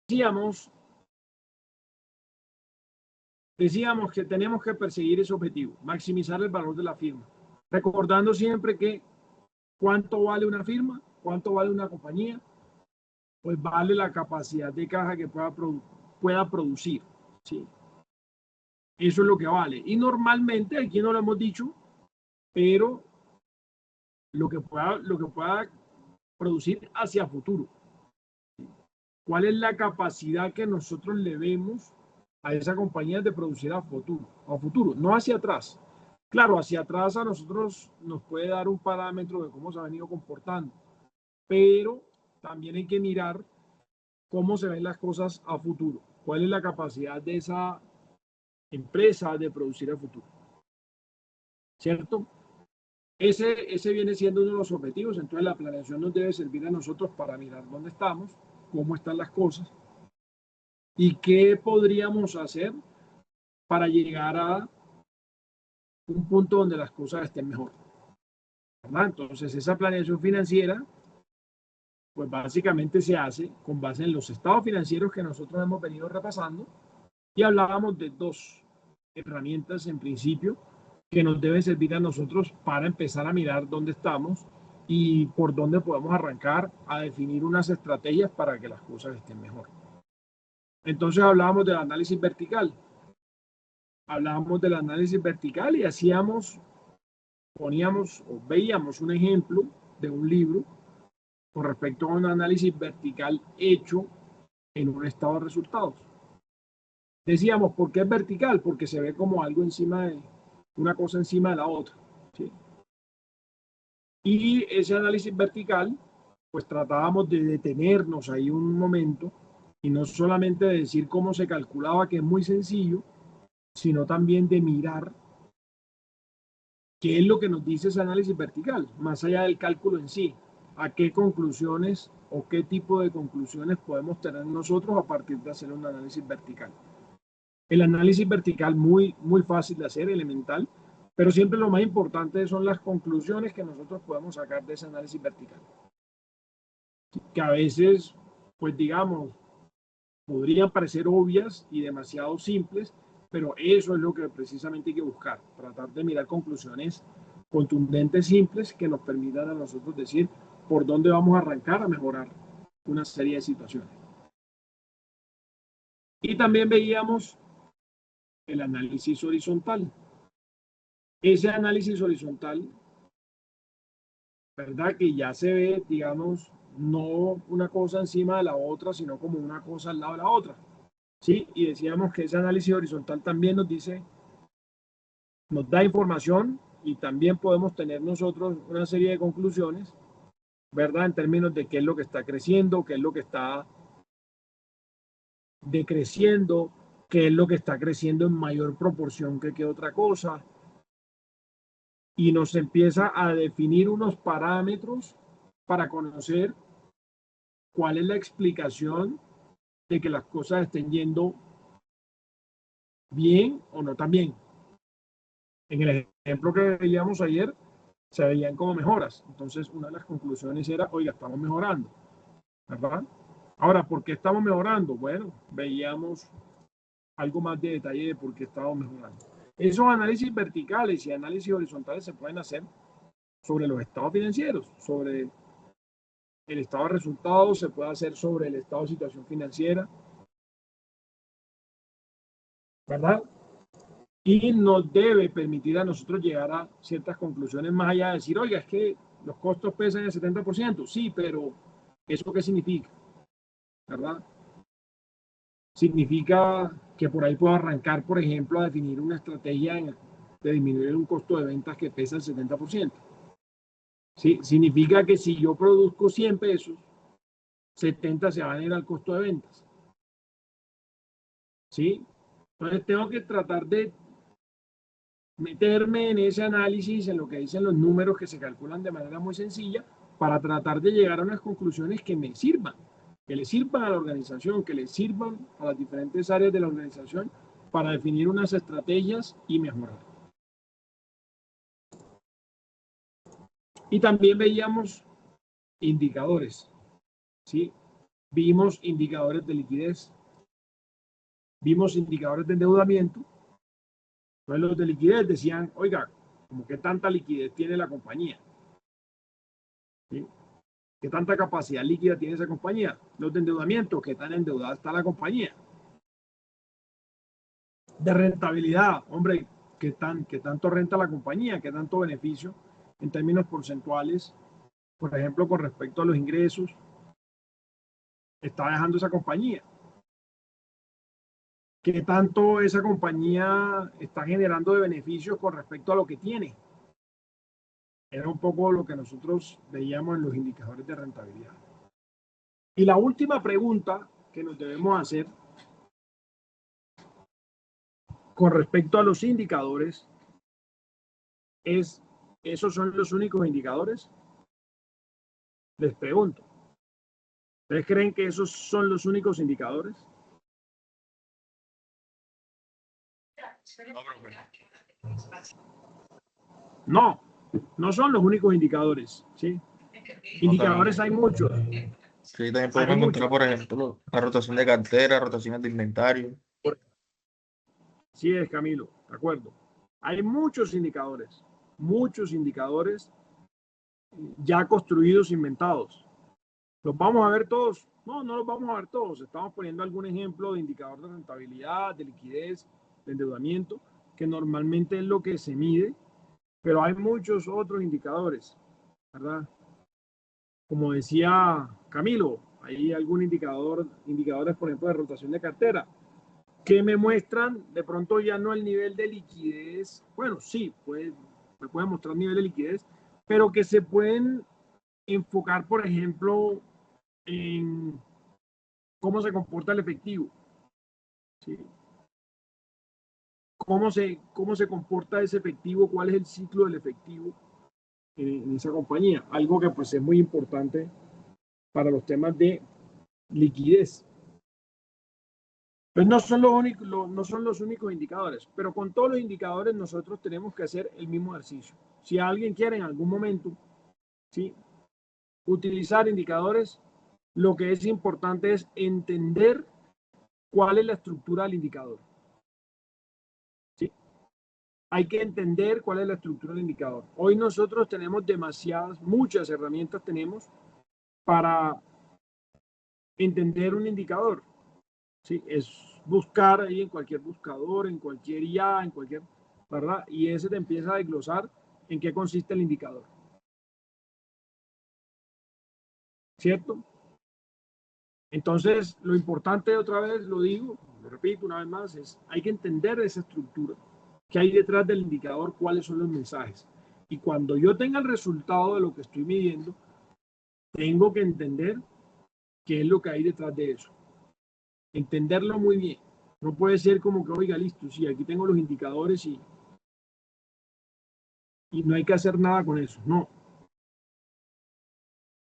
decíamos que tenemos que perseguir ese objetivo, maximizar el valor de la firma, recordando siempre que cuánto vale una firma, cuánto vale una compañía, pues vale la capacidad de caja que pueda producir, ¿sí? Eso es lo que vale. Y normalmente, aquí no lo hemos dicho, pero lo que pueda producir hacia futuro. ¿Cuál es la capacidad que nosotros le vemos a esa compañía de producir a futuro, no hacia atrás? Claro, hacia atrás a nosotros nos puede dar un parámetro de cómo se ha venido comportando, pero también hay que mirar cómo se ven las cosas a futuro. ¿Cuál es la capacidad de esa empresa de producir a futuro? ¿Cierto? Ese viene siendo uno de los objetivos. Entonces la planeación nos debe servir a nosotros para mirar dónde estamos, cómo están las cosas y qué podríamos hacer para llegar a un punto donde las cosas estén mejor, ¿verdad? Entonces esa planeación financiera pues básicamente se hace con base en los estados financieros que nosotros hemos venido repasando y hablábamos de dos herramientas en principio que nos deben servir a nosotros para empezar a mirar dónde estamos y por dónde podemos arrancar a definir unas estrategias para que las cosas estén mejor. Entonces hablábamos del análisis vertical. Y poníamos o veíamos un ejemplo de un libro con respecto a un análisis vertical hecho en un estado de resultados. Decíamos, ¿por qué es vertical? Porque se ve como algo encima de una cosa encima de la otra, ¿sí? Y ese análisis vertical, pues tratábamos de detenernos ahí un momento y no solamente de decir cómo se calculaba, que es muy sencillo, sino también de mirar qué es lo que nos dice ese análisis vertical, más allá del cálculo en sí, a qué conclusiones o qué tipo de conclusiones podemos tener nosotros a partir de hacer un análisis vertical. El análisis vertical muy fácil de hacer, elemental, pero siempre lo más importante son las conclusiones que nosotros podemos sacar de ese análisis vertical. Que a veces, pues digamos, podrían parecer obvias y demasiado simples, pero eso es lo que precisamente hay que buscar, tratar de mirar conclusiones contundentes, simples, que nos permitan a nosotros decir por dónde vamos a arrancar a mejorar una serie de situaciones. Y también veíamos el análisis horizontal. Ese análisis horizontal, ¿verdad? Que ya se ve, digamos, no una cosa encima de la otra, sino como una cosa al lado de la otra. ¿Sí? Y decíamos que ese análisis horizontal también nos da información y también podemos tener nosotros una serie de conclusiones, ¿verdad? En términos de qué es lo que está creciendo, qué es lo que está decreciendo, qué es lo que está creciendo en mayor proporción que qué otra cosa. Y nos empieza a definir unos parámetros para conocer cuál es la explicación de que las cosas estén yendo bien o no tan bien. En el ejemplo que veíamos ayer, se veían como mejoras. Entonces, una de las conclusiones era, oiga, estamos mejorando, ¿verdad? Ahora, ¿por qué estamos mejorando? Bueno, veíamos algo más de detalle de por qué estamos mejorando. Esos análisis verticales y análisis horizontales se pueden hacer sobre los estados financieros, sobre el estado de resultados, se puede hacer sobre el estado de situación financiera, ¿verdad? Y nos debe permitir a nosotros llegar a ciertas conclusiones más allá de decir, oiga, es que los costos pesan el 70%. Sí, pero ¿eso qué significa? ¿Verdad? Significa que por ahí puedo arrancar, por ejemplo, a definir una estrategia de disminuir un costo de ventas que pesa el 70%. ¿Sí? Significa que si yo produzco 100 pesos, 70 se van a ir al costo de ventas. ¿Sí? Entonces tengo que tratar de meterme en ese análisis, en lo que dicen los números que se calculan de manera muy sencilla, para tratar de llegar a unas conclusiones que me sirvan, que le sirvan a la organización, que le sirvan a las diferentes áreas de la organización para definir unas estrategias y mejorar. Y también veíamos indicadores, ¿sí? vimos indicadores de liquidez, vimos indicadores de endeudamiento. Entonces los de liquidez decían, oiga, como que tanta liquidez tiene la compañía, ¿sí? ¿Qué tanta capacidad líquida tiene esa compañía? Los de endeudamiento, ¿qué tan endeudada está la compañía? De rentabilidad, hombre, ¿qué tanto renta la compañía? ¿Qué tanto beneficio en términos porcentuales, por ejemplo, con respecto a los ingresos, está dejando esa compañía? ¿Qué tanto esa compañía está generando de beneficios con respecto a lo que tiene? Era un poco lo que nosotros veíamos en los indicadores de rentabilidad. Y la última pregunta que nos debemos hacer con respecto a los indicadores es, ¿esos son los únicos indicadores? Les pregunto, ¿ustedes creen que esos son los únicos indicadores? No, no son los únicos indicadores, ¿sí? Indicadores hay muchos. Sí, también podemos encontrar, por ejemplo, la rotación de cartera, rotaciones de inventario. Sí es, Camilo, de acuerdo. Hay muchos indicadores ya construidos, inventados. ¿Los vamos a ver todos? No, no los vamos a ver todos. Estamos poniendo algún ejemplo de indicador de rentabilidad, de liquidez, de endeudamiento, que normalmente es lo que se mide, pero hay muchos otros indicadores, ¿verdad? Como decía Camilo, hay indicadores, por ejemplo, de rotación de cartera, que me muestran de pronto ya no el nivel de liquidez. Bueno, sí, me pueden mostrar nivel de liquidez, pero que se pueden enfocar, por ejemplo, en cómo se comporta el efectivo, ¿sí? Cómo se comporta ese efectivo, cuál es el ciclo del efectivo en esa compañía. Algo que pues es muy importante para los temas de liquidez. Pues no son los únicos indicadores, pero con todos los indicadores nosotros tenemos que hacer el mismo ejercicio. Si alguien quiere en algún momento, ¿sí?, utilizar indicadores, lo que es importante es entender cuál es la estructura del indicador. ¿Sí? Hay que entender cuál es la estructura del indicador. Hoy nosotros tenemos muchas herramientas tenemos para entender un indicador. ¿Sí? Es buscar ahí en cualquier buscador, en cualquier IA, en cualquier, ¿verdad? Y ese te empieza a desglosar en qué consiste el indicador. ¿Cierto? Entonces, lo importante, otra vez lo digo, lo repito una vez más, es hay que entender esa estructura, qué hay detrás del indicador, cuáles son los mensajes. Y cuando yo tenga el resultado de lo que estoy midiendo, tengo que entender qué es lo que hay detrás de eso. Entenderlo muy bien. No puede ser como que, oiga, listo, sí, aquí tengo los indicadores y no hay que hacer nada con eso. No.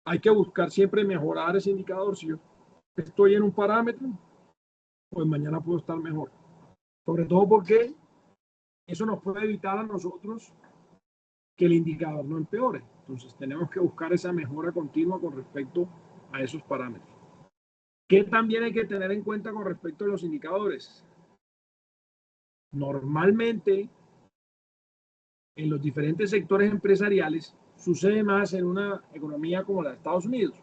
Hay que buscar siempre mejorar ese indicador. Si yo estoy en un parámetro, pues mañana puedo estar mejor. Sobre todo porque eso nos puede evitar a nosotros que el indicador no empeore. Entonces tenemos que buscar esa mejora continua con respecto a esos parámetros. ¿Qué también hay que tener en cuenta con respecto a los indicadores? Normalmente, en los diferentes sectores empresariales, sucede más en una economía como la de Estados Unidos.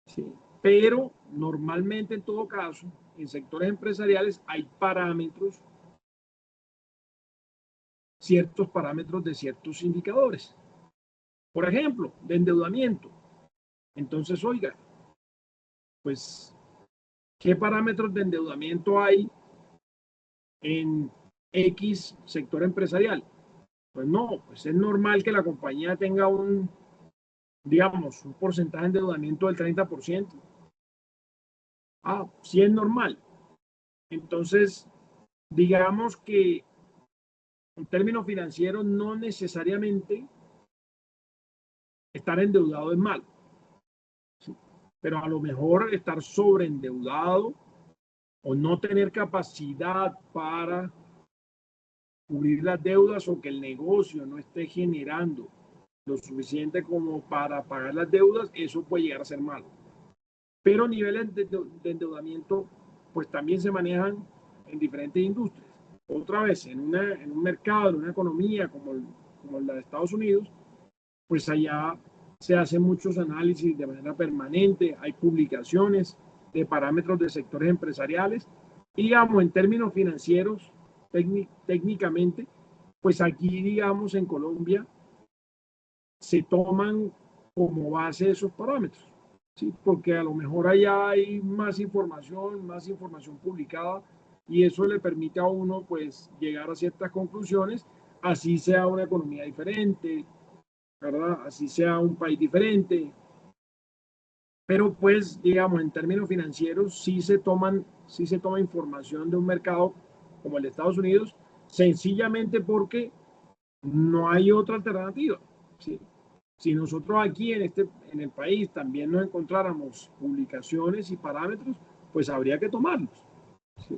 ¿Sí? Pero normalmente, en todo caso, en sectores empresariales hay ciertos parámetros de ciertos indicadores. Por ejemplo, de endeudamiento. Entonces, oiga, pues, ¿qué parámetros de endeudamiento hay en X sector empresarial? Pues no, pues es normal que la compañía tenga digamos, un porcentaje de endeudamiento del 30%. Ah, sí es normal. Entonces, digamos que en términos financieros no necesariamente estar endeudado es malo, ¿sí? Pero a lo mejor estar sobreendeudado o no tener capacidad para cubrir las deudas o que el negocio no esté generando lo suficiente como para pagar las deudas, eso puede llegar a ser malo. pero niveles de endeudamiento pues también se manejan en diferentes industrias. Otra vez, en un mercado, en una economía como la de Estados Unidos, pues allá se hacen muchos análisis de manera permanente, hay publicaciones de parámetros de sectores empresariales, y digamos, en términos financieros, técnicamente, pues aquí, digamos, en Colombia, se toman como base esos parámetros, ¿sí? Porque a lo mejor allá hay más información publicada, y eso le permite a uno, pues, llegar a ciertas conclusiones, así sea una economía diferente, ¿verdad? Así sea un país diferente. Pero pues, digamos, en términos financieros, sí se toma información de un mercado como el de Estados Unidos, sencillamente porque no hay otra alternativa, ¿sí? Si nosotros aquí en el país también nos encontráramos publicaciones y parámetros, pues habría que tomarlos, ¿sí?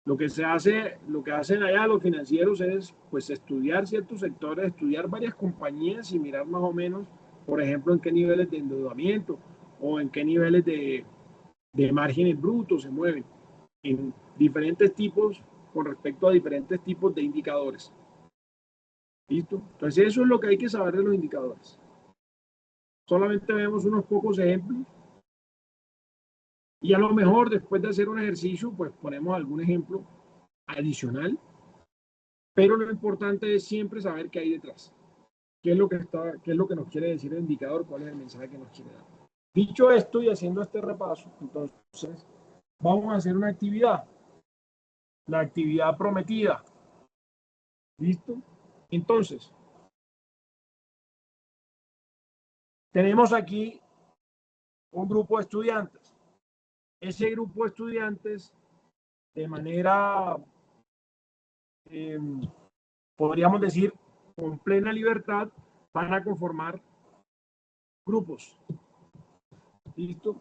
Lo que hacen allá los financieros es pues estudiar ciertos sectores, estudiar varias compañías y mirar más o menos, por ejemplo, en qué niveles de endeudamiento o en qué niveles de márgenes brutos se mueven en diferentes tipos con respecto a diferentes tipos de indicadores. ¿Listo? Entonces eso es lo que hay que saber de los indicadores. Solamente vemos unos pocos ejemplos y a lo mejor después de hacer un ejercicio, pues ponemos algún ejemplo adicional, pero lo importante es siempre saber qué hay detrás, qué es lo que nos quiere decir el indicador, cuál es el mensaje que nos quiere dar. Dicho esto y haciendo este repaso, entonces vamos a hacer una actividad, la actividad prometida. ¿Listo? Entonces, tenemos aquí un grupo de estudiantes. Ese grupo de estudiantes, de manera, eh, podríamos decir, con plena libertad, van a conformar grupos. ¿Listo?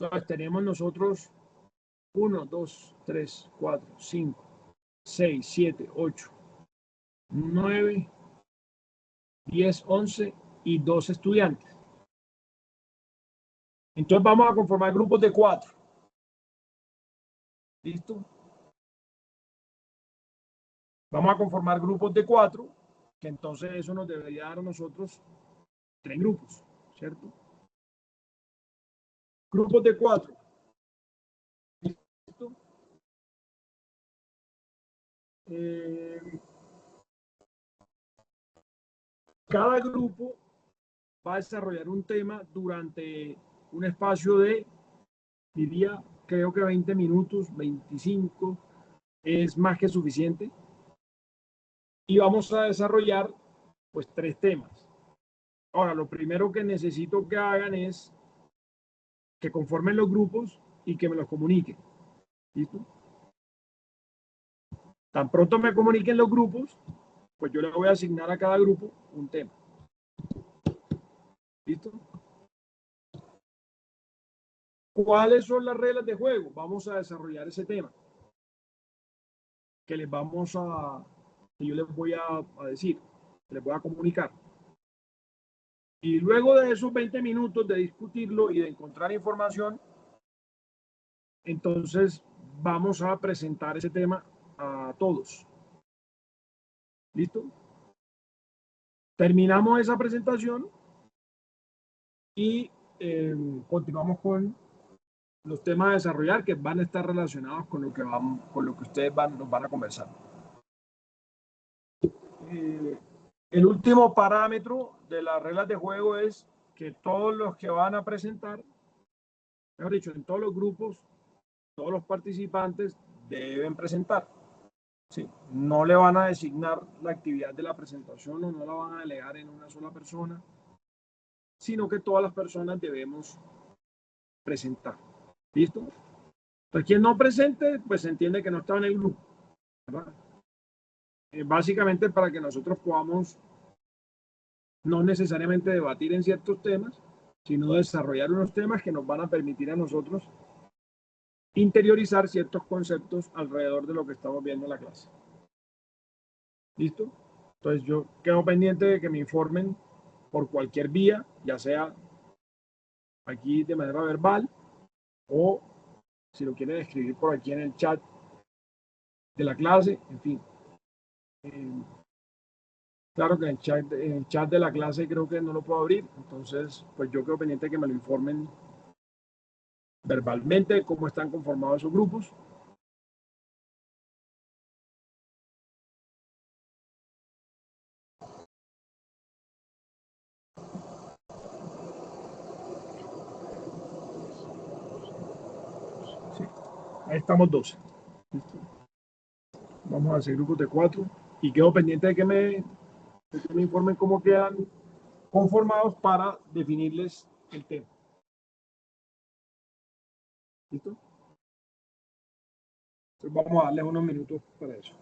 Entonces tenemos nosotros 1, 2, 3, 4, 5, 6, 7, 8, 9, 10, 11 y 2 estudiantes. Entonces vamos a conformar grupos de 4. ¿Listo? Vamos a conformar grupos de 4, que entonces eso nos debería dar a nosotros 3 grupos, ¿cierto? Grupos de 4. ¿Listo? Cada grupo va a desarrollar un tema durante un espacio de, diría, creo que 20 minutos, 25, es más que suficiente. Y vamos a desarrollar, pues, 3 temas. Ahora, lo primero que necesito que hagan es que conformen los grupos y que me los comuniquen. ¿Listo? Tan pronto me comuniquen los grupos, pues yo le voy a asignar a cada grupo un tema. ¿Listo? ¿Cuáles son las reglas de juego? Vamos a desarrollar ese tema que yo les voy a decir, les voy a comunicar. Y luego de esos 20 minutos de discutirlo y de encontrar información, entonces vamos a presentar ese tema a todos. ¿Listo? Terminamos esa presentación y continuamos con los temas a desarrollar que van a estar relacionados con lo que ustedes nos van a conversar. El último parámetro de las reglas de juego es que todos los que van a presentar, mejor dicho, en todos los grupos, todos los participantes deben presentar. Sí, no le van a designar la actividad de la presentación o no la van a delegar en una sola persona, sino que todas las personas debemos presentar. ¿Listo? Entonces, quien no presente, pues se entiende que no está en el grupo, ¿verdad? Básicamente para que nosotros podamos no necesariamente debatir en ciertos temas, sino desarrollar unos temas que nos van a permitir a nosotros interiorizar ciertos conceptos alrededor de lo que estamos viendo en la clase. ¿Listo? Entonces yo quedo pendiente de que me informen por cualquier vía, ya sea aquí de manera verbal, o si lo quieren escribir por aquí en el chat de la clase, en fin. Claro que en el chat de la clase creo que no lo puedo abrir, entonces pues yo quedo pendiente de que me lo informen verbalmente cómo están conformados esos grupos. Sí, ahí estamos 12. ¿Listo? Vamos a hacer grupos de 4 y quedo pendiente de que me informen cómo quedan conformados para definirles el tema. ¿Listo? Entonces vamos a darles unos minutos para eso.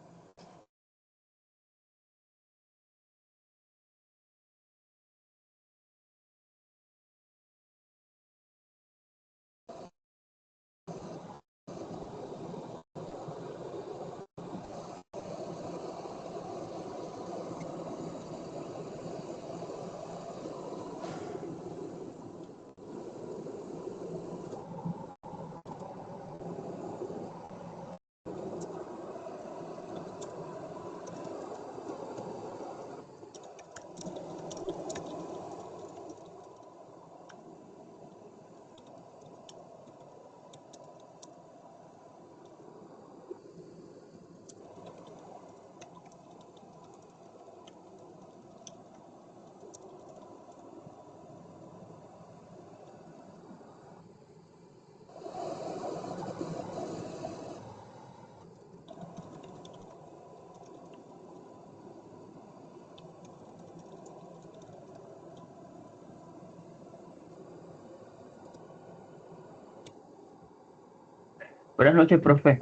Buenas noches, profe.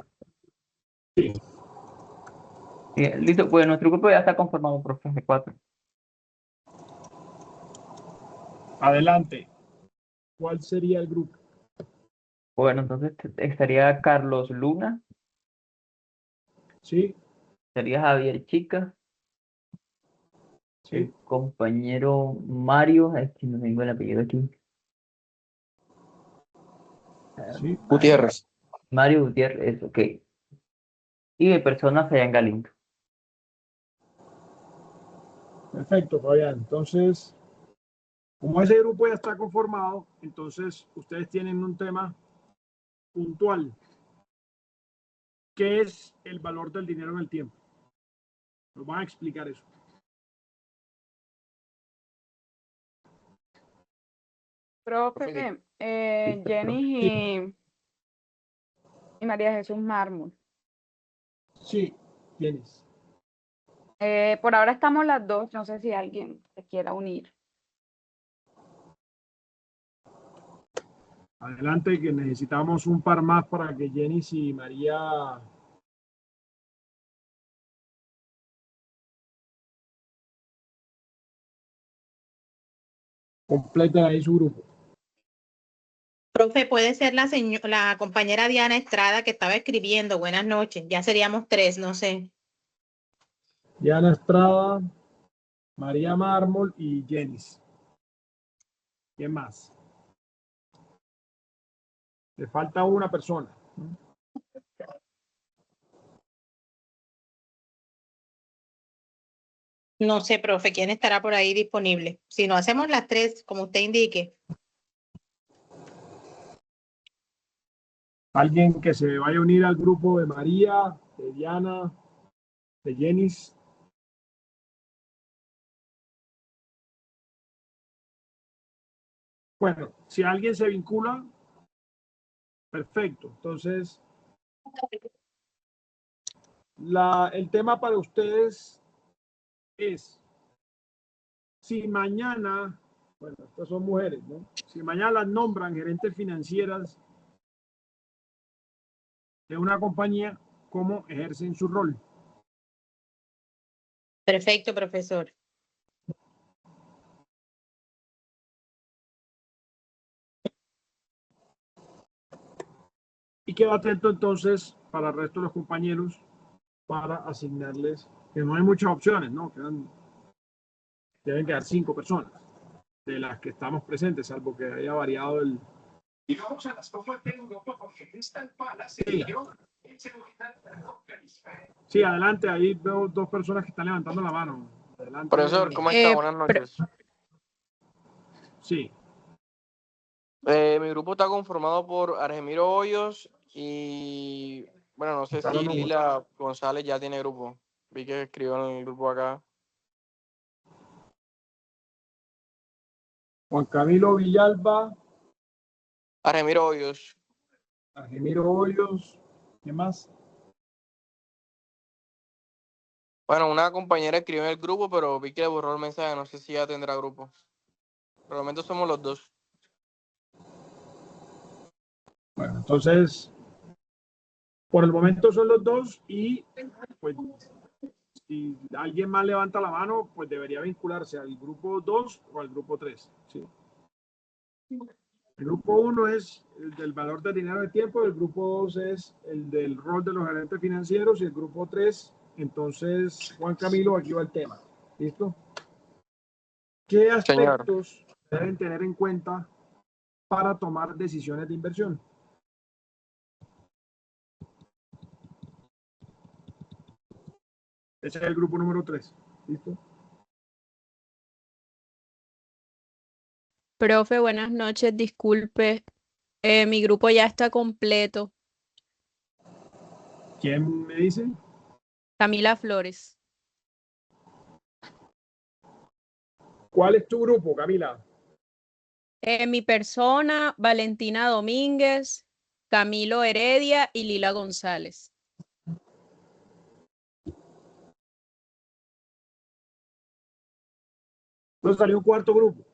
Sí. Listo, pues nuestro grupo ya está conformado, profe, de 4. Adelante. ¿Cuál sería el grupo? Bueno, entonces estaría Carlos Luna, Sí, estaría Javier Chica, sí, el compañero Mario, es que no tengo el apellido aquí. sí. Gutiérrez. Mario Gutiérrez, ok. Y de persona Fabián Galindo. Perfecto, Fabián. Entonces, como ese grupo ya está conformado, entonces ustedes tienen un tema puntual. ¿Qué es el valor del dinero en el tiempo? Nos van a explicar eso. Profe, Listo, profe. Jenny y María Jesús Mármol. Sí, tienes. Por ahora estamos las dos, no sé si alguien se quiera unir. Adelante, que necesitamos un par más para que Jenny y María completen ahí su grupo. Profe, puede ser la compañera Diana Estrada que estaba escribiendo. Buenas noches. Ya seríamos 3, no sé. Diana Estrada, María Mármol y Jenny. ¿Quién más? Le falta una persona. No sé, profe, quién estará por ahí disponible. Si no hacemos las 3, como usted indique. Alguien que se vaya a unir al grupo de María, de Diana, de Jenny. Bueno, si alguien se vincula, perfecto. Entonces, el tema para ustedes es, si mañana, bueno, estas son mujeres, ¿no? Si mañana las nombran gerentes financieras de una compañía, ¿cómo ejercen su rol? Perfecto, profesor. Y quedo atento entonces para el resto de los compañeros para asignarles, que no hay muchas opciones, ¿no? Deben quedar 5 personas. de las que estamos presentes, salvo que haya variado el... Y vamos a las copas de Europa porque Crystal Palace Sí. Sí, adelante, ahí veo dos personas que están levantando la mano. Adelante. Profesor, ¿cómo está? Buenas noches. Sí. Mi grupo está conformado por Argemiro Hoyos y, bueno, no sé si Lila González ya tiene grupo. Vi que escribió en el grupo acá. Juan Camilo Villalba, Argemiro Hoyos. Argemiro Hoyos, ¿qué más? Bueno, una compañera escribió en el grupo, pero vi que le borró el mensaje. No sé si ya tendrá grupo. Por el momento somos los dos. Bueno, entonces, por el momento son los dos y pues si alguien más levanta la mano, pues debería vincularse al grupo 2 o al grupo 3. ¿Sí? El grupo 1 es el del valor del dinero de tiempo, el grupo 2 es el del rol de los gerentes financieros y el grupo 3, entonces, Juan Camilo, aquí va el tema. ¿Listo? ¿Qué aspectos deben tener en cuenta para tomar decisiones de inversión? Ese es el grupo número 3. ¿Listo? Profe, buenas noches, disculpe, mi grupo ya está completo. ¿Quién me dice? Camila Flores. ¿Cuál es tu grupo, Camila? Mi persona, Valentina Domínguez, Camilo Heredia y Lila González. Entonces salió un cuarto grupo.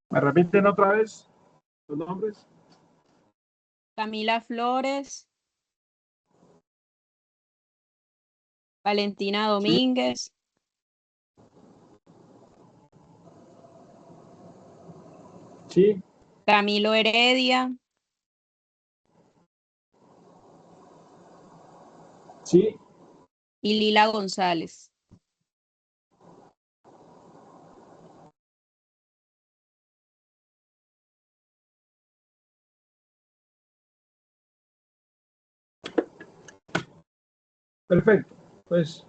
¿Me repiten otra vez los nombres? Camila Flores, Valentina Domínguez, Sí. Camilo Heredia Sí. y Lila González. Perfecto. Pues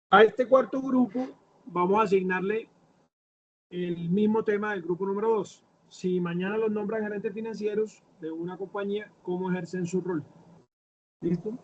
a este cuarto grupo vamos a asignarle el mismo tema del grupo número 2. Si mañana los nombran gerentes financieros de una compañía, ¿cómo ejercen su rol? ¿Listo?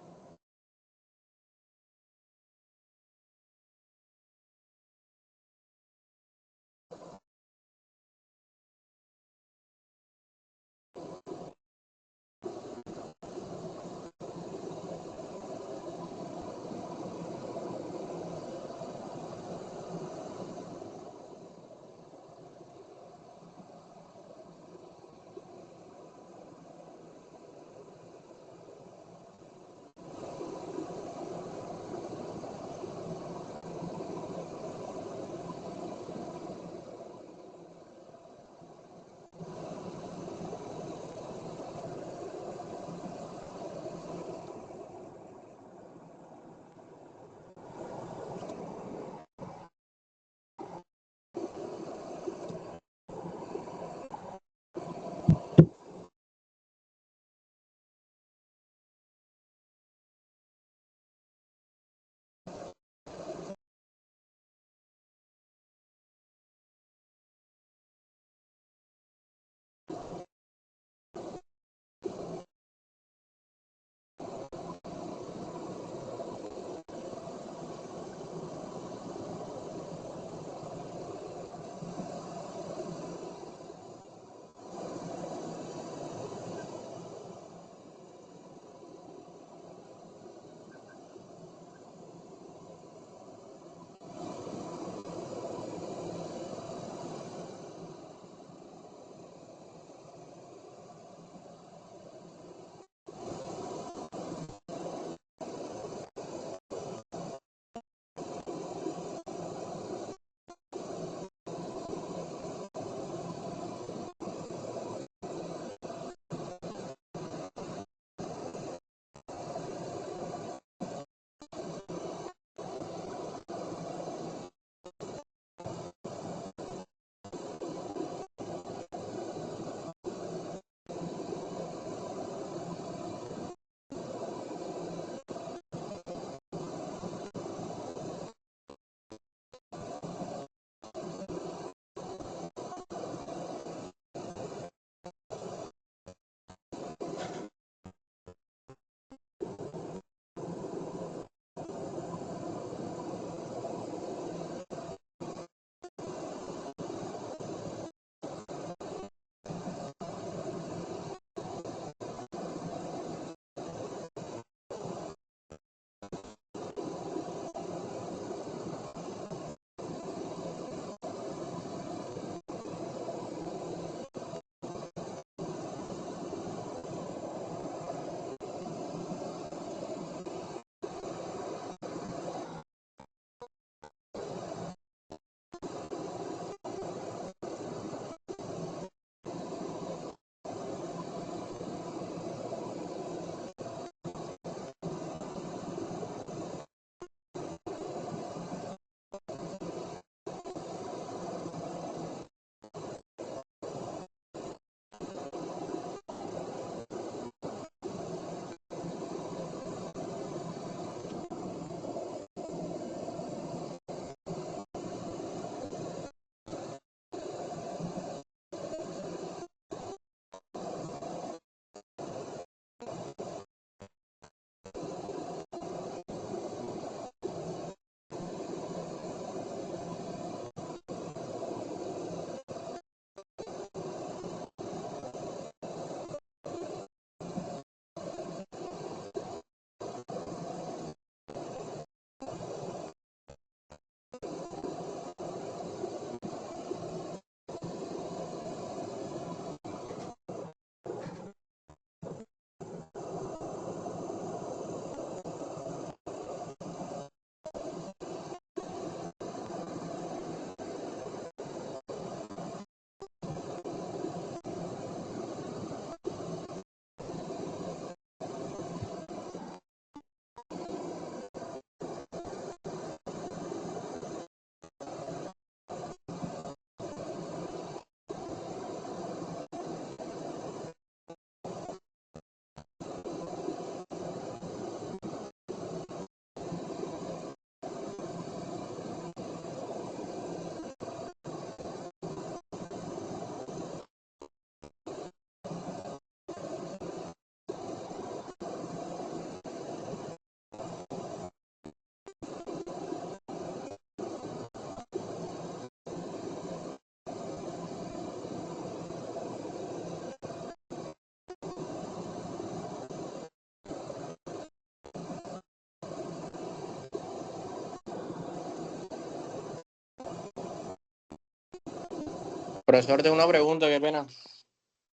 Profesor, tengo una pregunta, qué pena.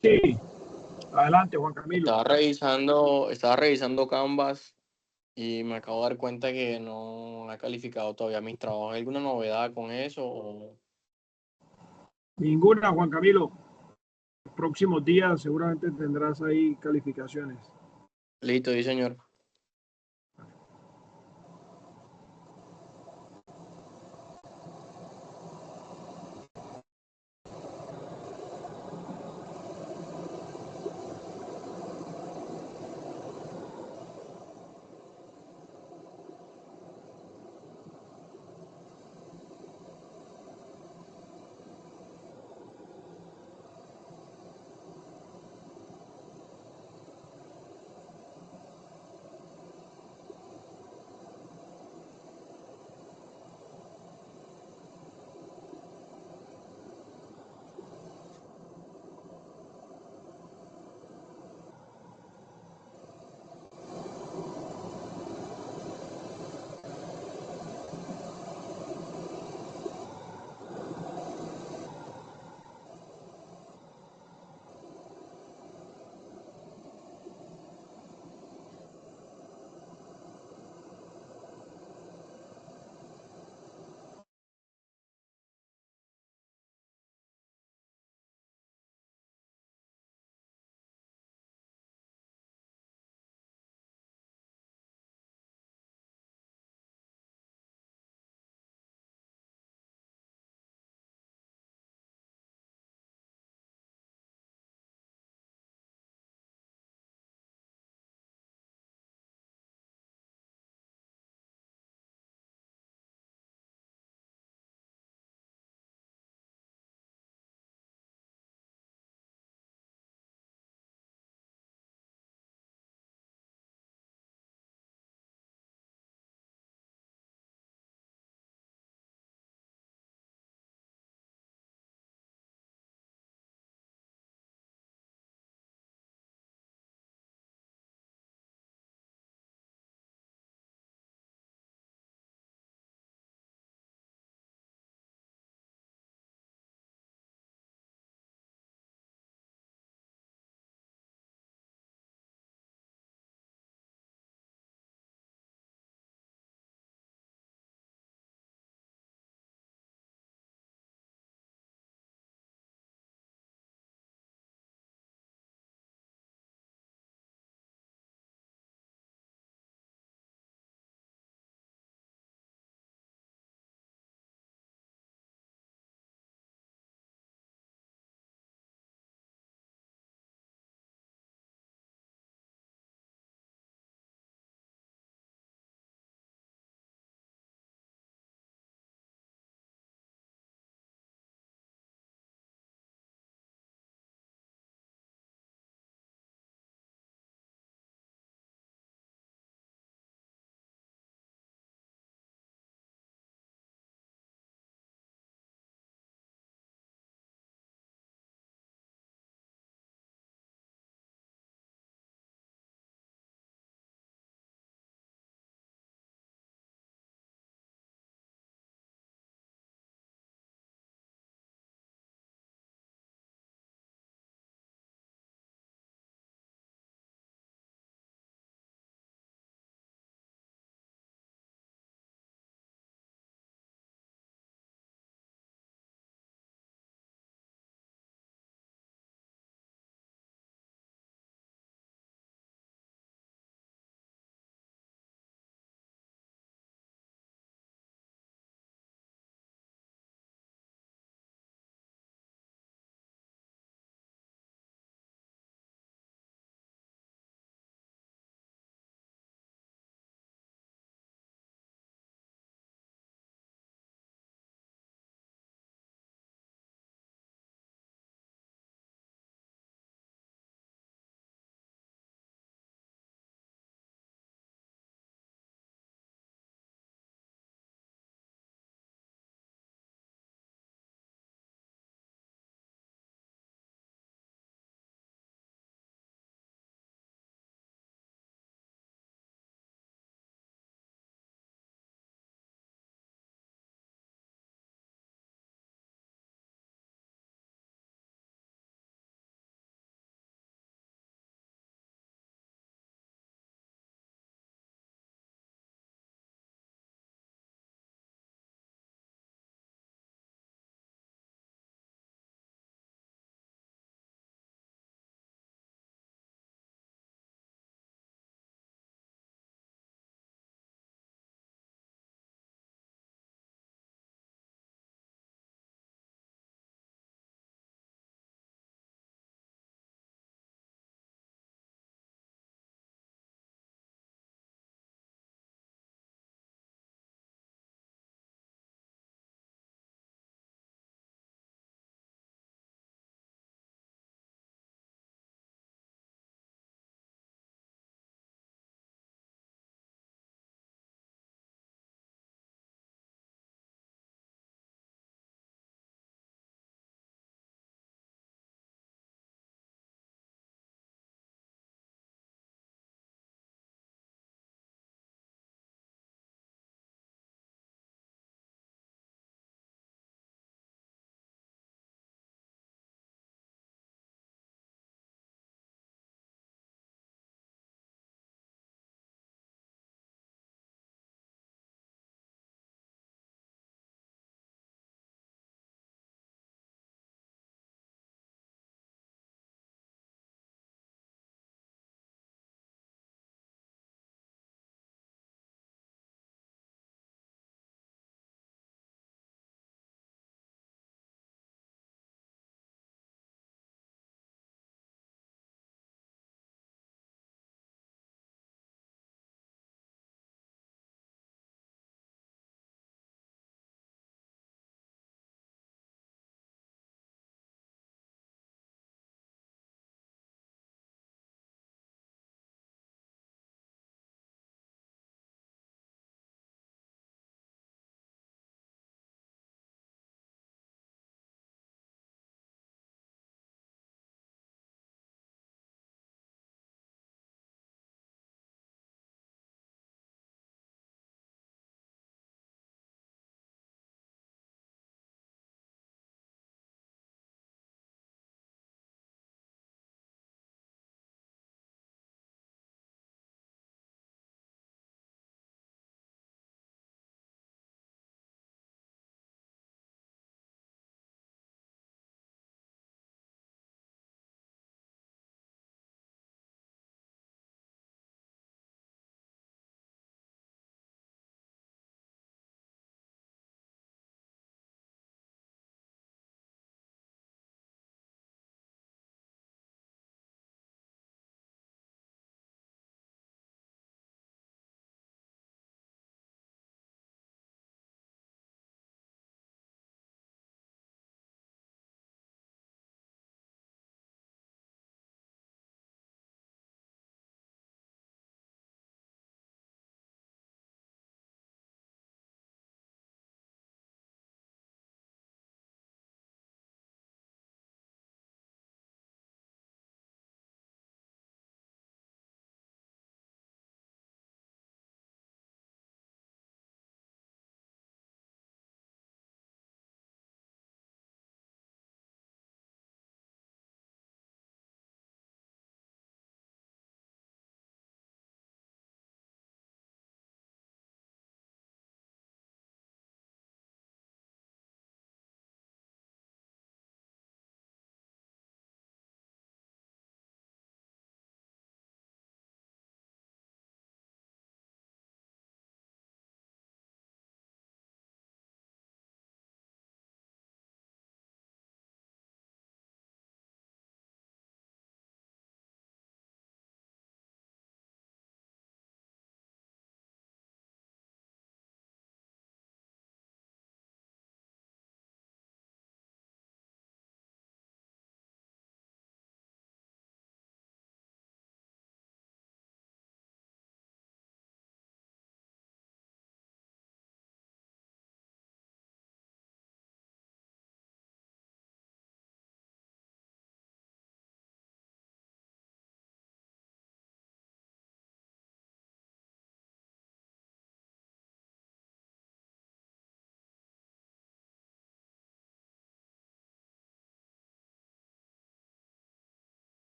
Sí, adelante, Juan Camilo. Estaba revisando Canvas y me acabo de dar cuenta que no he calificado todavía mis trabajos. ¿Hay alguna novedad con eso? Ninguna, Juan Camilo. Los próximos días seguramente tendrás ahí calificaciones. Listo, sí, señor.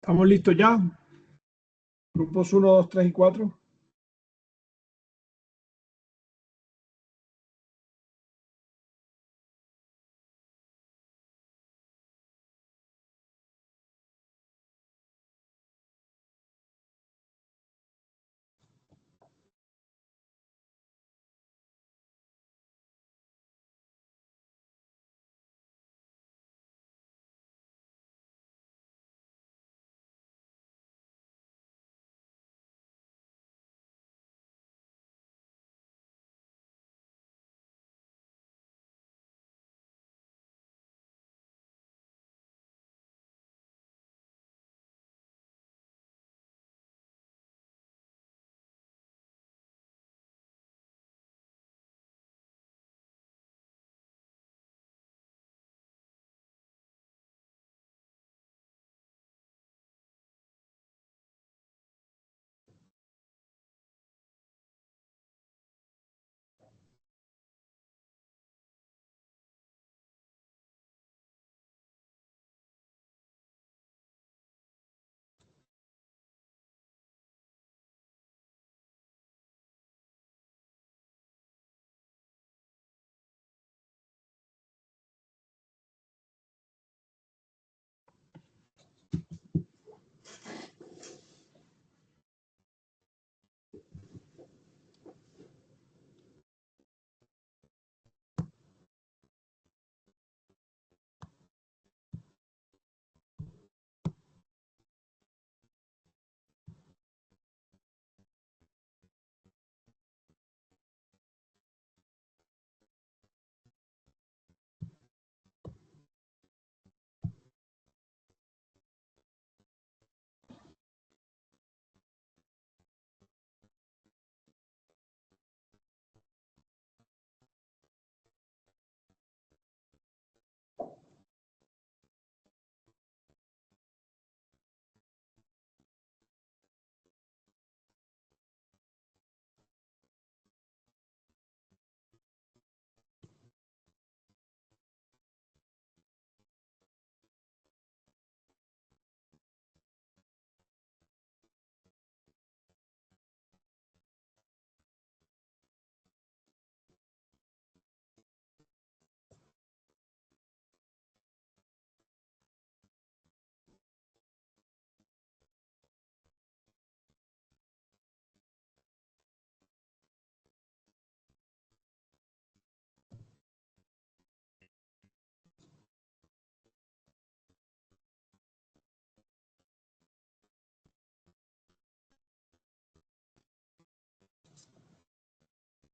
¿Estamos listos ya? Grupos 1, 2, 3 y 4.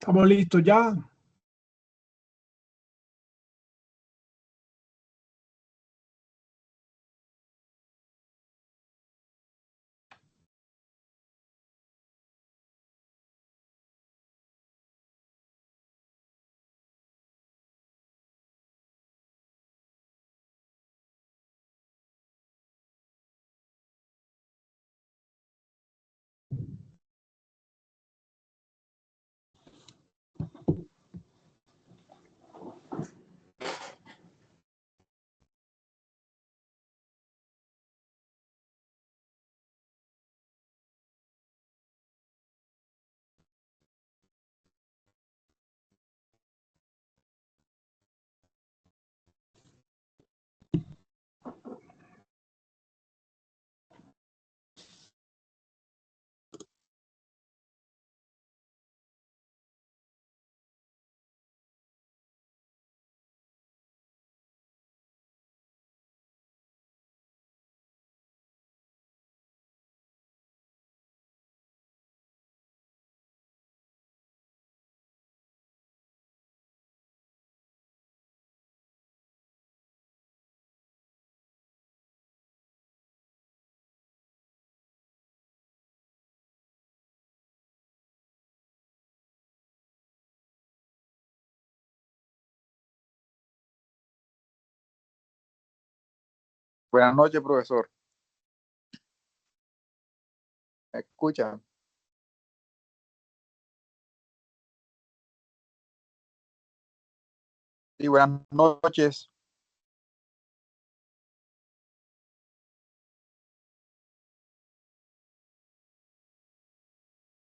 ¿Estamos listos ya? Buenas noches, profesor. ¿Me escuchan? Sí, buenas noches.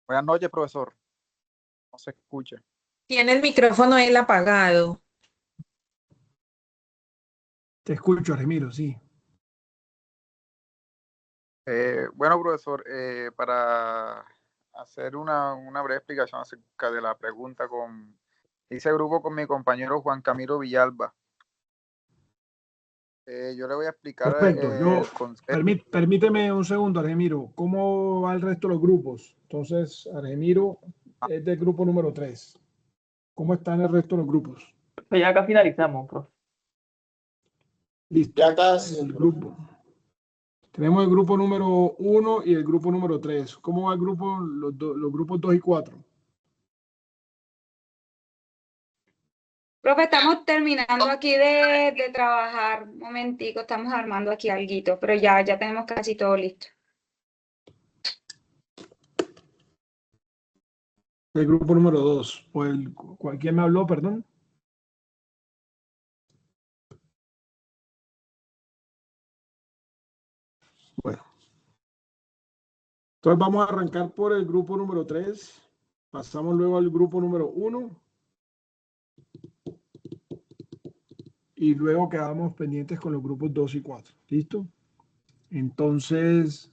Buenas noches, profesor. No se escucha. Tiene el micrófono él apagado. Te escucho, Remiro, sí. Bueno, profesor, para hacer una breve explicación acerca de la pregunta hice grupo con mi compañero Juan Camilo Villalba. Yo le voy a explicar Perfecto. el concepto. Permíteme un segundo, Argemiro. ¿Cómo va el resto de los grupos? Entonces, Argemiro es del grupo número 3. ¿Cómo están el resto de los grupos? Pues ya acá finalizamos, profe. Listo. Ya casi. El grupo. Tenemos el grupo número 1 y el grupo número 3. ¿Cómo va el grupo, los grupos 2 y 4? Profe, estamos terminando aquí de trabajar. Un momentico, estamos armando aquí alguito, pero ya tenemos casi todo listo. El grupo número 2. ¿Quién me habló, perdón? Bueno. Entonces vamos a arrancar por el grupo número 3. Pasamos luego al grupo número 1. Y luego quedamos pendientes con los grupos 2 y 4. ¿Listo? Entonces,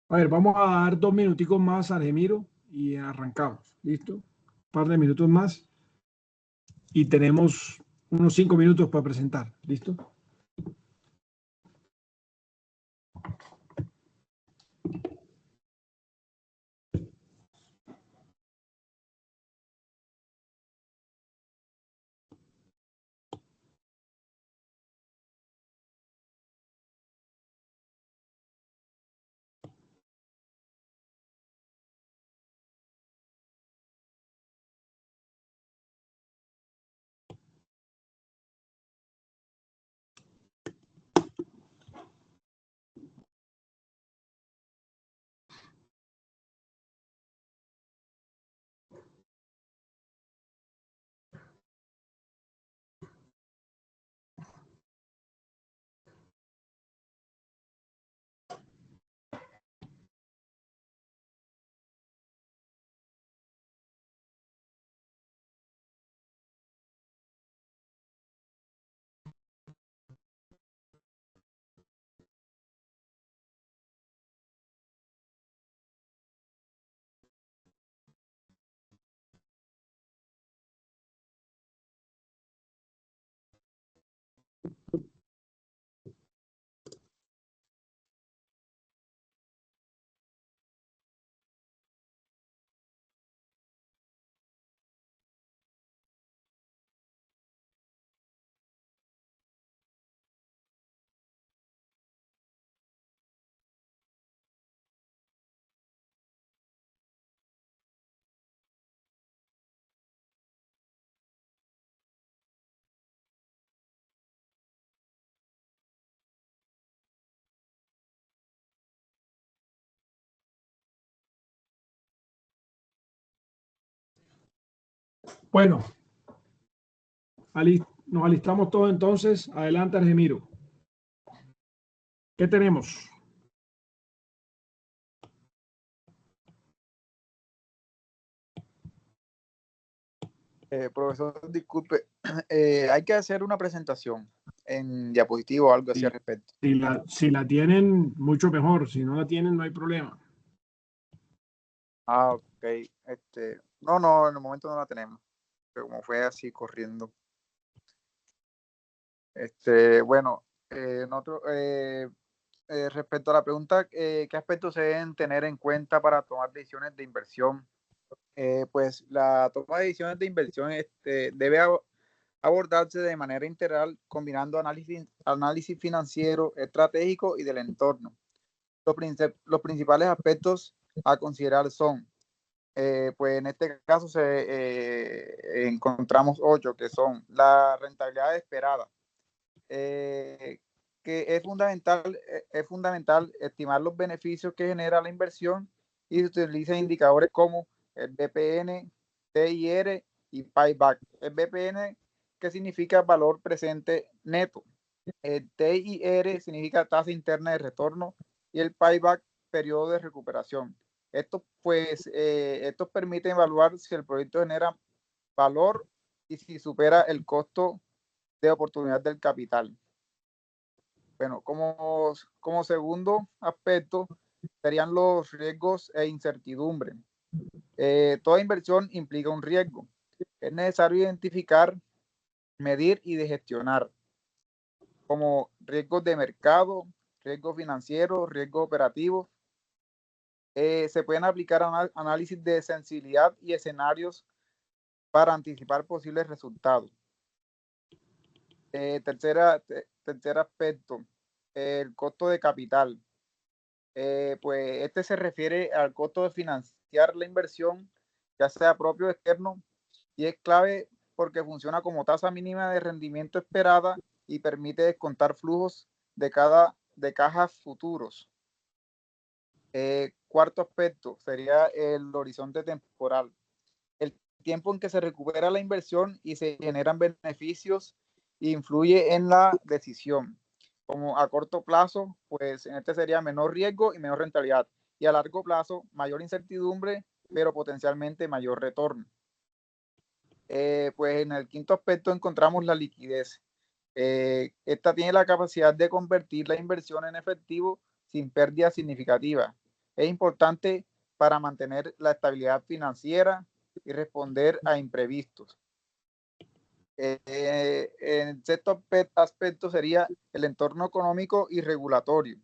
a ver, vamos a dar 2 minuticos más a Argemiro y arrancamos. ¿Listo? Un par de minutos más. Y tenemos unos 5 minutos para presentar. ¿Listo? Bueno, nos alistamos todos entonces. Adelante, Argemiro. ¿Qué tenemos? Profesor, disculpe, hay que hacer una presentación en diapositivo o algo así Sí. al respecto. Si la tienen, mucho mejor. Si no la tienen, no hay problema. Ah, ok. No, en el momento no la tenemos. Pero como fue así corriendo. Bueno, respecto a la pregunta, ¿qué aspectos se deben tener en cuenta para tomar decisiones de inversión? Pues la toma de decisiones de inversión debe abordarse de manera integral, combinando análisis financiero, estratégico y del entorno. Los principales aspectos a considerar son, pues en este caso encontramos 8, que son la rentabilidad esperada, que es fundamental estimar los beneficios que genera la inversión y se utilizan indicadores como el BPN, TIR y payback. El BPN, que significa valor presente neto. El TIR significa tasa interna de retorno y el payback, periodo de recuperación. Estos permiten evaluar si el proyecto genera valor y si supera el costo de oportunidad del capital. Bueno, como segundo aspecto serían los riesgos e incertidumbre. Toda inversión implica un riesgo. Es necesario identificar, medir y de gestionar, como riesgos de mercado, riesgos financieros, riesgos operativos. Se pueden aplicar análisis de sensibilidad y escenarios para anticipar posibles resultados. Tercer aspecto, el costo de capital. Pues este se refiere al costo de financiar la inversión, ya sea propio o externo, y es clave porque funciona como tasa mínima de rendimiento esperada y permite descontar flujos de cajas futuros. Cuarto aspecto sería el horizonte temporal. El tiempo en que se recupera la inversión y se generan beneficios influye en la decisión. Como a corto plazo, pues en este sería menor riesgo y menor rentabilidad. Y a largo plazo, mayor incertidumbre, pero potencialmente mayor retorno. Pues en el quinto aspecto encontramos la liquidez. Esta tiene la capacidad de convertir la inversión en efectivo sin pérdida significativa. Es importante para mantener la estabilidad financiera y responder a imprevistos. El sexto aspecto sería el entorno económico y regulatorio.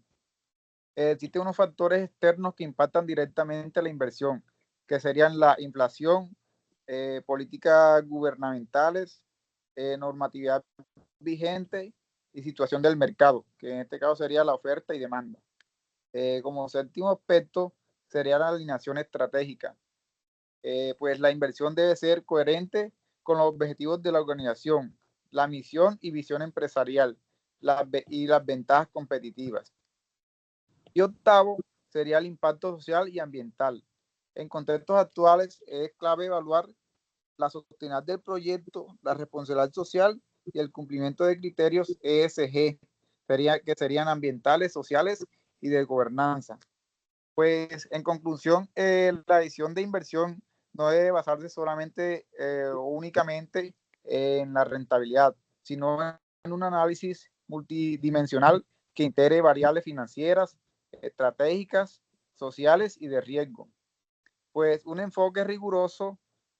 Existen unos factores externos que impactan directamente la inversión, que serían la inflación, políticas gubernamentales, normatividad vigente y situación del mercado, que en este caso sería la oferta y demanda. Como séptimo aspecto sería la alineación estratégica. Pues la inversión debe ser coherente con los objetivos de la organización, la misión y visión empresarial y las ventajas competitivas. Y octavo sería el impacto social y ambiental. En contextos actuales es clave evaluar la sostenibilidad del proyecto, la responsabilidad social y el cumplimiento de criterios ESG, que serían ambientales, sociales y de gobernanza. Pues en conclusión, la decisión de inversión no debe basarse solamente o únicamente en la rentabilidad, sino en un análisis multidimensional que integre variables financieras, estratégicas, sociales y de riesgo. Pues un enfoque riguroso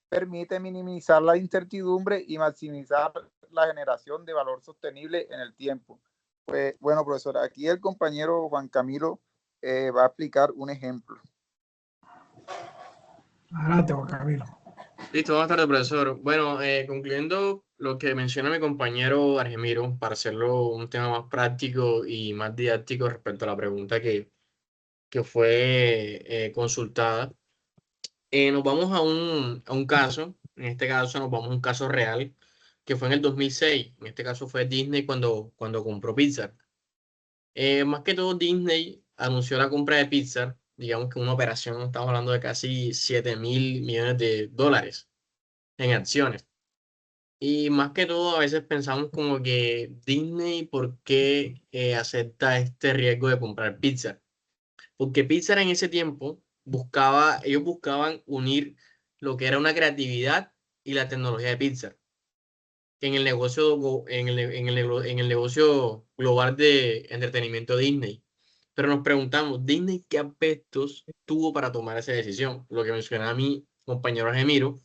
permite minimizar la incertidumbre y maximizar la generación de valor sostenible en el tiempo. Pues bueno, profesor, aquí el compañero Juan Camilo va a explicar un ejemplo. Adelante, Juan Camilo. Listo, buenas tardes, profesor. Bueno, concluyendo lo que menciona mi compañero Argemiro, para hacerlo un tema más práctico y más didáctico respecto a la pregunta que fue consultada, nos vamos a un caso, en este caso nos vamos a un caso real, que fue en el 2006. En este caso fue Disney cuando compró Pixar. Más que todo, Disney anunció la compra de Pixar, digamos que una operación, estamos hablando de casi 7.000 millones de dólares en acciones. Y más que todo, a veces pensamos como que Disney, ¿por qué acepta este riesgo de comprar Pixar? Porque Pixar en ese tiempo ellos buscaban unir lo que era una creatividad y la tecnología de Pixar en el negocio, en el negocio global de entretenimiento Disney. Pero nos preguntamos, ¿Disney qué aspectos tuvo para tomar esa decisión? Lo que mencionaba mi compañero Gemiro,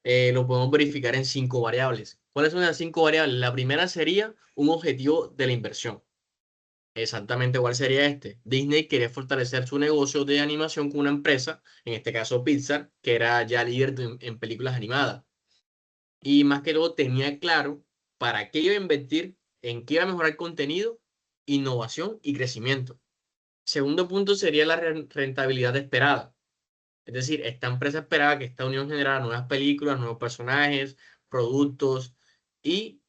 lo podemos verificar en 5 variables. ¿Cuáles son las 5 variables? La primera sería un objetivo de la inversión. Exactamente, ¿cuál sería este? Disney quería fortalecer su negocio de animación con una empresa, en este caso Pixar, que era ya líder en películas animadas. Y más que todo tenía claro para qué iba a invertir, en qué iba a mejorar contenido, innovación y crecimiento. Segundo punto sería la rentabilidad esperada. Es decir, esta empresa esperaba que esta unión generara nuevas películas, nuevos personajes, productos y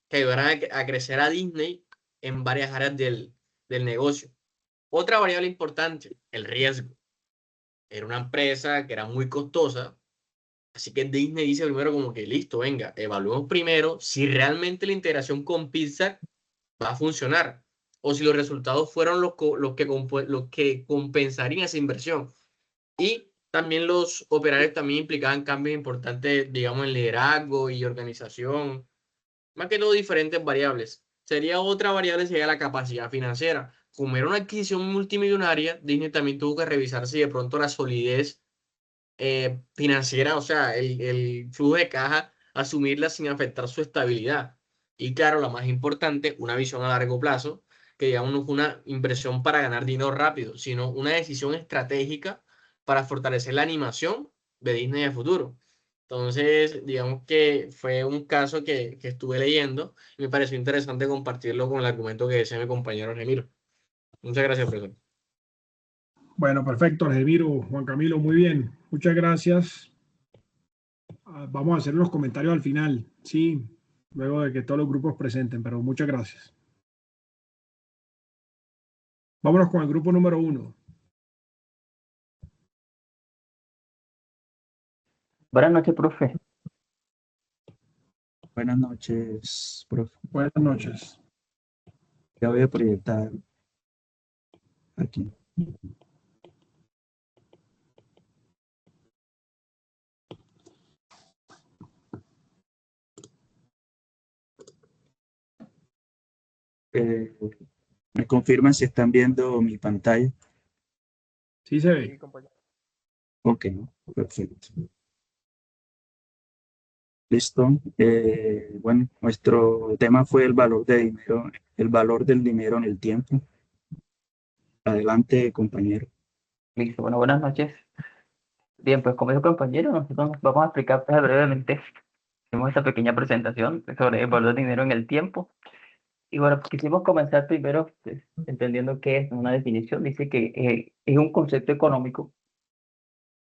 que ayudaran a crecer a Disney en varias áreas del negocio. Otra variable importante, el riesgo. Era una empresa que era muy costosa, así que Disney dice primero como que listo, venga, evaluemos primero si realmente la integración con Pixar va a funcionar o si los resultados fueron los que compensarían esa inversión. Y también los operarios también implicaban cambios importantes, digamos, en liderazgo y organización. Más que todo diferentes variables. Sería otra variable, sería la capacidad financiera. Como era una adquisición multimillonaria, Disney también tuvo que revisar si de pronto la solidez financiera, o sea, el flujo de caja, asumirla sin afectar su estabilidad. Y claro, la más importante, una visión a largo plazo, que digamos no fue una inversión para ganar dinero rápido, sino una decisión estratégica para fortalecer la animación de Disney de futuro. Entonces, digamos que fue un caso que estuve leyendo y me pareció interesante compartirlo con el argumento que decía mi compañero Remiro. Muchas gracias, profesor. Bueno, perfecto, Algemiro, Juan Camilo, muy bien. Muchas gracias. Vamos a hacer los comentarios al final, sí, luego de que todos los grupos presenten, pero muchas gracias. Vámonos con el grupo número 1. Buenas noches, profe. Buenas noches, profe. Buenas noches. Ya voy a proyectar aquí. ¿Me confirman si están viendo mi pantalla? Sí se ve. Sí, compañero. Ok, perfecto. Listo. Bueno, nuestro tema fue el valor de dinero, el valor del dinero en el tiempo. Adelante, compañero. Listo, bueno, buenas noches. Bien, pues como dijo compañero, nosotros vamos a explicar pues, brevemente, hacemos esta pequeña presentación sobre el valor del dinero en el tiempo. Y bueno, quisimos comenzar primero pues, entendiendo qué es una definición. Dice que es un concepto económico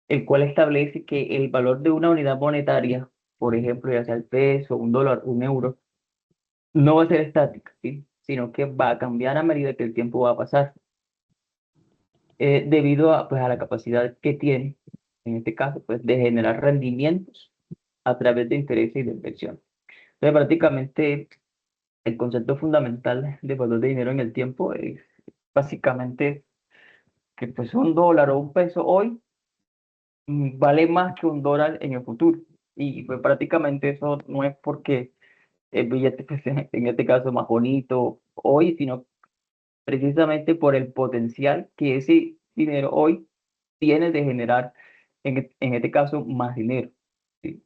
el cual establece que el valor de una unidad monetaria, por ejemplo, ya sea el peso, un dólar, un euro, no va a ser estática, ¿sí? Sino que va a cambiar a medida que el tiempo va a pasar, debido a, pues, a la capacidad que tiene, en este caso, pues, de generar rendimientos a través de intereses y de inversión. Entonces, prácticamente, el concepto fundamental de valor de dinero en el tiempo es básicamente que pues un dólar o un peso hoy vale más que un dólar en el futuro. Y pues prácticamente eso no es porque el billete pues, en este caso más bonito hoy, sino precisamente por el potencial que ese dinero hoy tiene de generar, en este caso, más dinero. ¿Sí?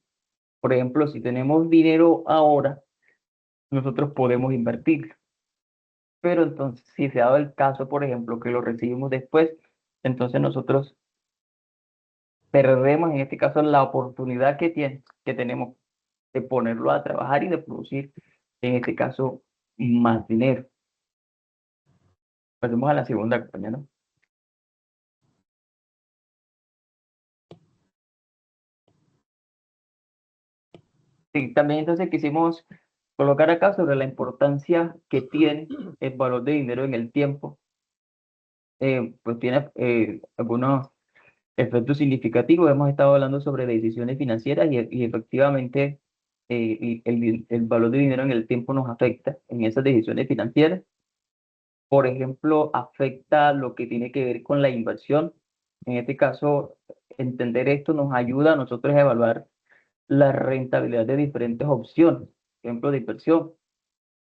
Por ejemplo, si tenemos dinero ahora, nosotros podemos invertir. Pero entonces, si se ha dado el caso, por ejemplo, que lo recibimos después, entonces nosotros perdemos en este caso la oportunidad que tenemos de ponerlo a trabajar y de producir, en este caso, más dinero. Pasemos a la segunda, compañero. Sí, también entonces quisimos colocar acá sobre la importancia que tiene el valor de dinero en el tiempo. Pues tiene algunos efectos significativos. Hemos estado hablando sobre decisiones financieras y efectivamente el valor de dinero en el tiempo nos afecta en esas decisiones financieras. Por ejemplo, afecta lo que tiene que ver con la inversión. En este caso, entender esto nos ayuda a nosotros a evaluar la rentabilidad de diferentes opciones, ejemplo de inversión.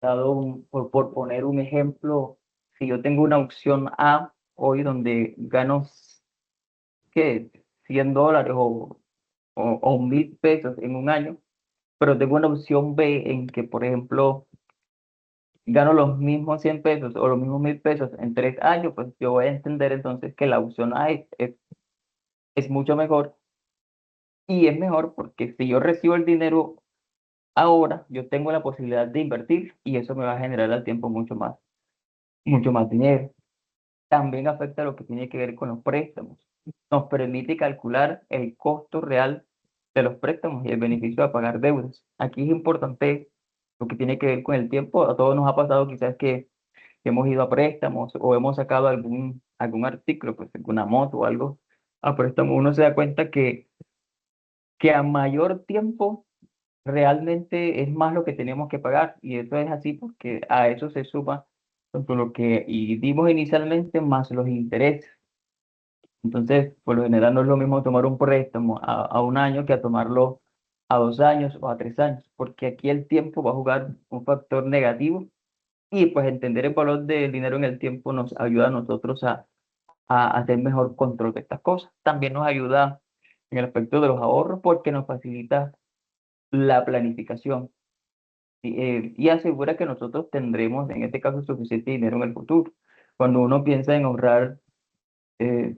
Por poner un ejemplo, si yo tengo una opción A hoy donde gano ¿qué? $100 o 1.000 pesos en un año, pero tengo una opción B en que, por ejemplo, gano los mismos 100 pesos o los mismos 1.000 pesos en 3 años, pues yo voy a entender entonces que la opción A es mucho mejor. Y es mejor porque si yo recibo el dinero ahora, yo tengo la posibilidad de invertir y eso me va a generar al tiempo mucho más dinero. También afecta lo que tiene que ver con los préstamos. Nos permite calcular el costo real de los préstamos y el beneficio de pagar deudas. Aquí es importante lo que tiene que ver con el tiempo. A todos nos ha pasado quizás que hemos ido a préstamos o hemos sacado algún artículo, pues alguna moto o algo a préstamo. Uno se da cuenta que a mayor tiempo realmente es más lo que tenemos que pagar y eso es así porque a eso se suma tanto lo que dimos inicialmente más los intereses. Entonces, por lo general no es lo mismo tomar un préstamo a 1 año que a tomarlo a 2 años o a 3 años, porque aquí el tiempo va a jugar un factor negativo y pues entender el valor del dinero en el tiempo nos ayuda a nosotros a hacer mejor control de estas cosas. También nos ayuda en el aspecto de los ahorros porque nos facilita la planificación y asegura que nosotros tendremos, en este caso, suficiente dinero en el futuro. Cuando uno piensa en ahorrar, eh,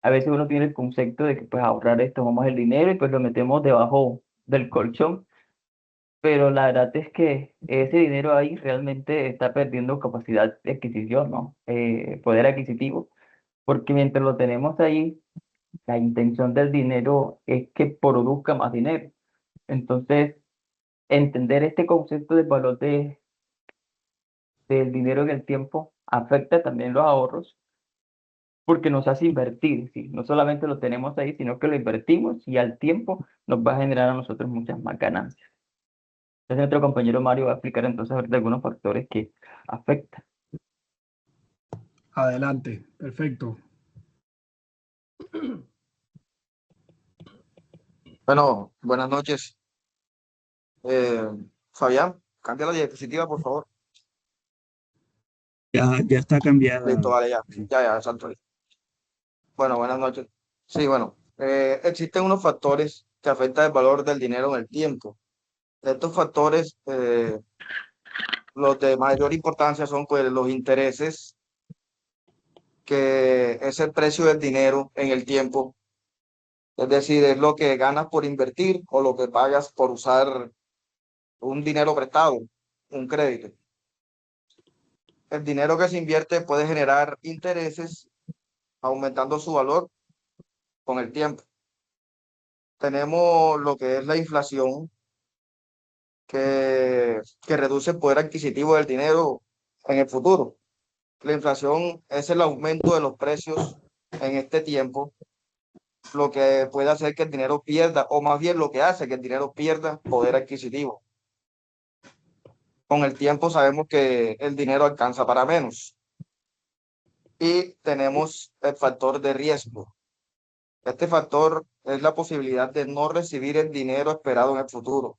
a veces uno tiene el concepto de que pues ahorrar es tomamos el dinero y pues lo metemos debajo del colchón, pero la verdad es que ese dinero ahí realmente está perdiendo capacidad de adquisición, ¿no? Poder adquisitivo, porque mientras lo tenemos ahí, la intención del dinero es que produzca más dinero. Entonces, entender este concepto del valor del dinero en el tiempo afecta también los ahorros porque nos hace invertir, ¿sí? No solamente lo tenemos ahí, sino que lo invertimos y al tiempo nos va a generar a nosotros muchas más ganancias. Entonces, nuestro compañero Mario va a explicar entonces ahorita algunos factores que afectan. Adelante, perfecto. Bueno, buenas noches. Fabián, cambia la diapositiva, por favor. Ya está cambiada. Listo, vale, ya, exacto. Bueno, buenas noches. Sí, bueno, existen unos factores que afectan el valor del dinero en el tiempo. De estos factores, los de mayor importancia son pues los intereses, que es el precio del dinero en el tiempo. Es decir, es lo que ganas por invertir o lo que pagas por usar un dinero prestado, un crédito. El dinero que se invierte puede generar intereses, aumentando su valor con el tiempo. Tenemos lo que es la inflación, que reduce el poder adquisitivo del dinero en el futuro. La inflación es el aumento de los precios en este tiempo, lo que puede hacer que el dinero pierda, o más bien lo que hace que el dinero pierda poder adquisitivo. Con el tiempo sabemos que el dinero alcanza para menos. Y tenemos el factor de riesgo. Este factor es la posibilidad de no recibir el dinero esperado en el futuro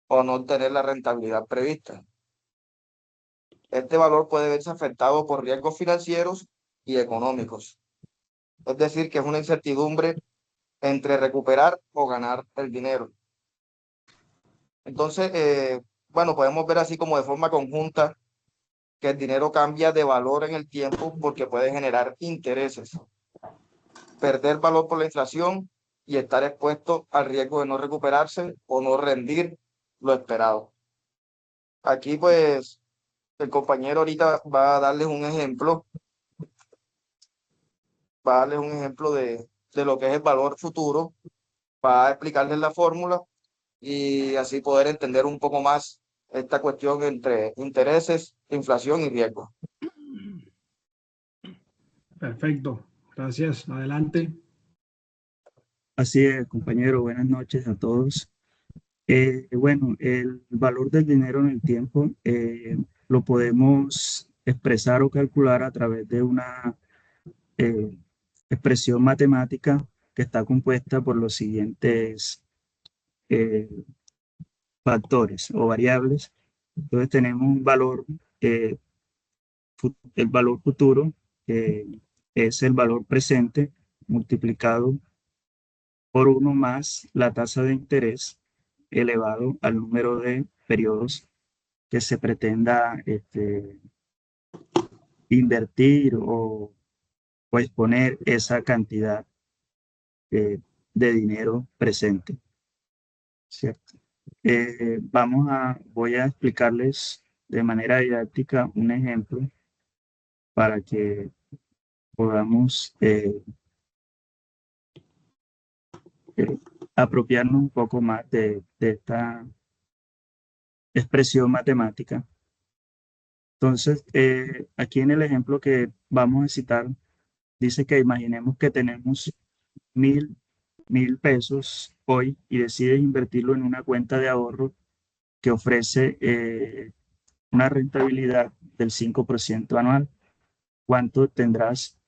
o no tener la rentabilidad prevista. Este valor puede verse afectado por riesgos financieros y económicos. Es decir, que es una incertidumbre entre recuperar o ganar el dinero. Entonces, bueno, podemos ver así como de forma conjunta que el dinero cambia de valor en el tiempo porque puede generar intereses, perder valor por la inflación y estar expuesto al riesgo de no recuperarse o no rendir lo esperado. Aquí pues el compañero ahorita va a darles un ejemplo, de lo que es el valor futuro, va a explicarles la fórmula y así poder entender un poco más esta cuestión entre intereses, inflación y riesgo. Perfecto, gracias. Adelante. Así es, compañero. Buenas noches a todos. Bueno, el valor del dinero en el tiempo lo podemos expresar o calcular a través de una eh, expresión matemática que está compuesta por los siguientes eh, factores o variables. Entonces tenemos un valor, el valor futuro, que es el valor presente multiplicado por 1 más la tasa de interés elevado al número de periodos que se pretenda invertir o exponer esa cantidad de dinero presente, ¿cierto? Voy a explicarles de manera didáctica un ejemplo para que podamos apropiarnos un poco más de esta expresión matemática. Entonces, aquí en el ejemplo que vamos a citar, dice que imaginemos que tenemos 1.000 pesos hoy y decides invertirlo en una cuenta de ahorro que ofrece una rentabilidad del 5% anual. ¿Cuánto tendrás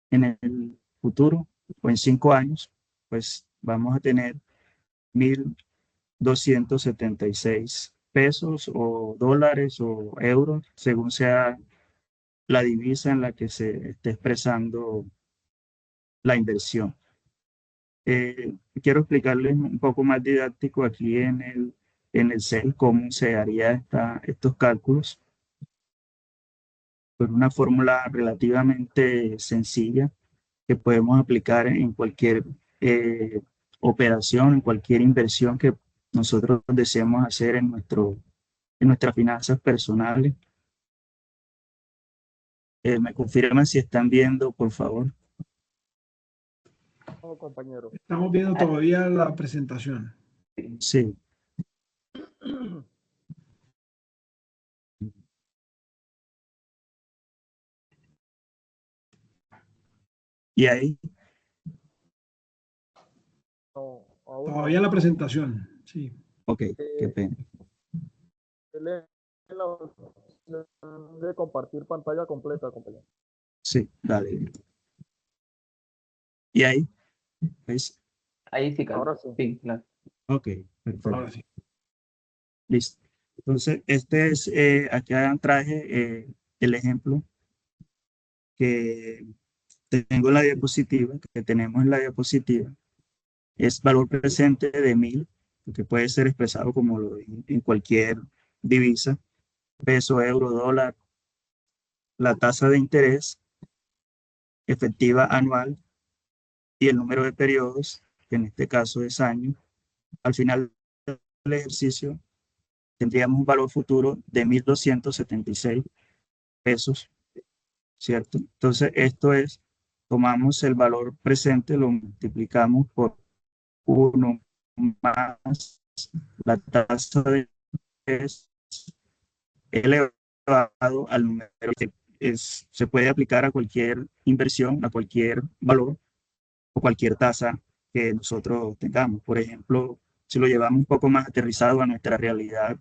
en el futuro o en 5 años, pues vamos a tener 1.276 pesos o dólares o euros, según sea la divisa en la que se esté expresando la inversión. Quiero explicarles un poco más didáctico aquí en el Excel cómo se haría estos cálculos por una fórmula relativamente sencilla que podemos aplicar en cualquier operación, en cualquier inversión que nosotros deseemos hacer en nuestras finanzas personales. ¿Me confirman si están viendo, por favor? No, compañero. Estamos viendo todavía la presentación. Sí. Y ahí, No, aún Todavía no. la presentación, sí. ok, qué pena. Dele la opción de compartir pantalla completa, compañero. Sí, dale. ¿Y ahí? ¿Ves? Ahí sí, Carlos. Ahora sí. Sí, claro. Ok, perfecto. Ahora sí. Listo. Entonces, acá traje el ejemplo que tengo en la diapositiva, que tenemos en la diapositiva. Es valor presente de 1.000, que puede ser expresado como en cualquier divisa, peso, euro, dólar, la tasa de interés efectiva anual y el número de periodos, que en este caso es año. Al final del ejercicio tendríamos un valor futuro de 1.276 pesos, ¿cierto? Entonces, tomamos el valor presente, lo multiplicamos por 1 más la tasa de interés elevado al número que se puede aplicar a cualquier inversión, a cualquier valor o cualquier tasa que nosotros tengamos. Por ejemplo, si lo llevamos un poco más aterrizado a nuestra realidad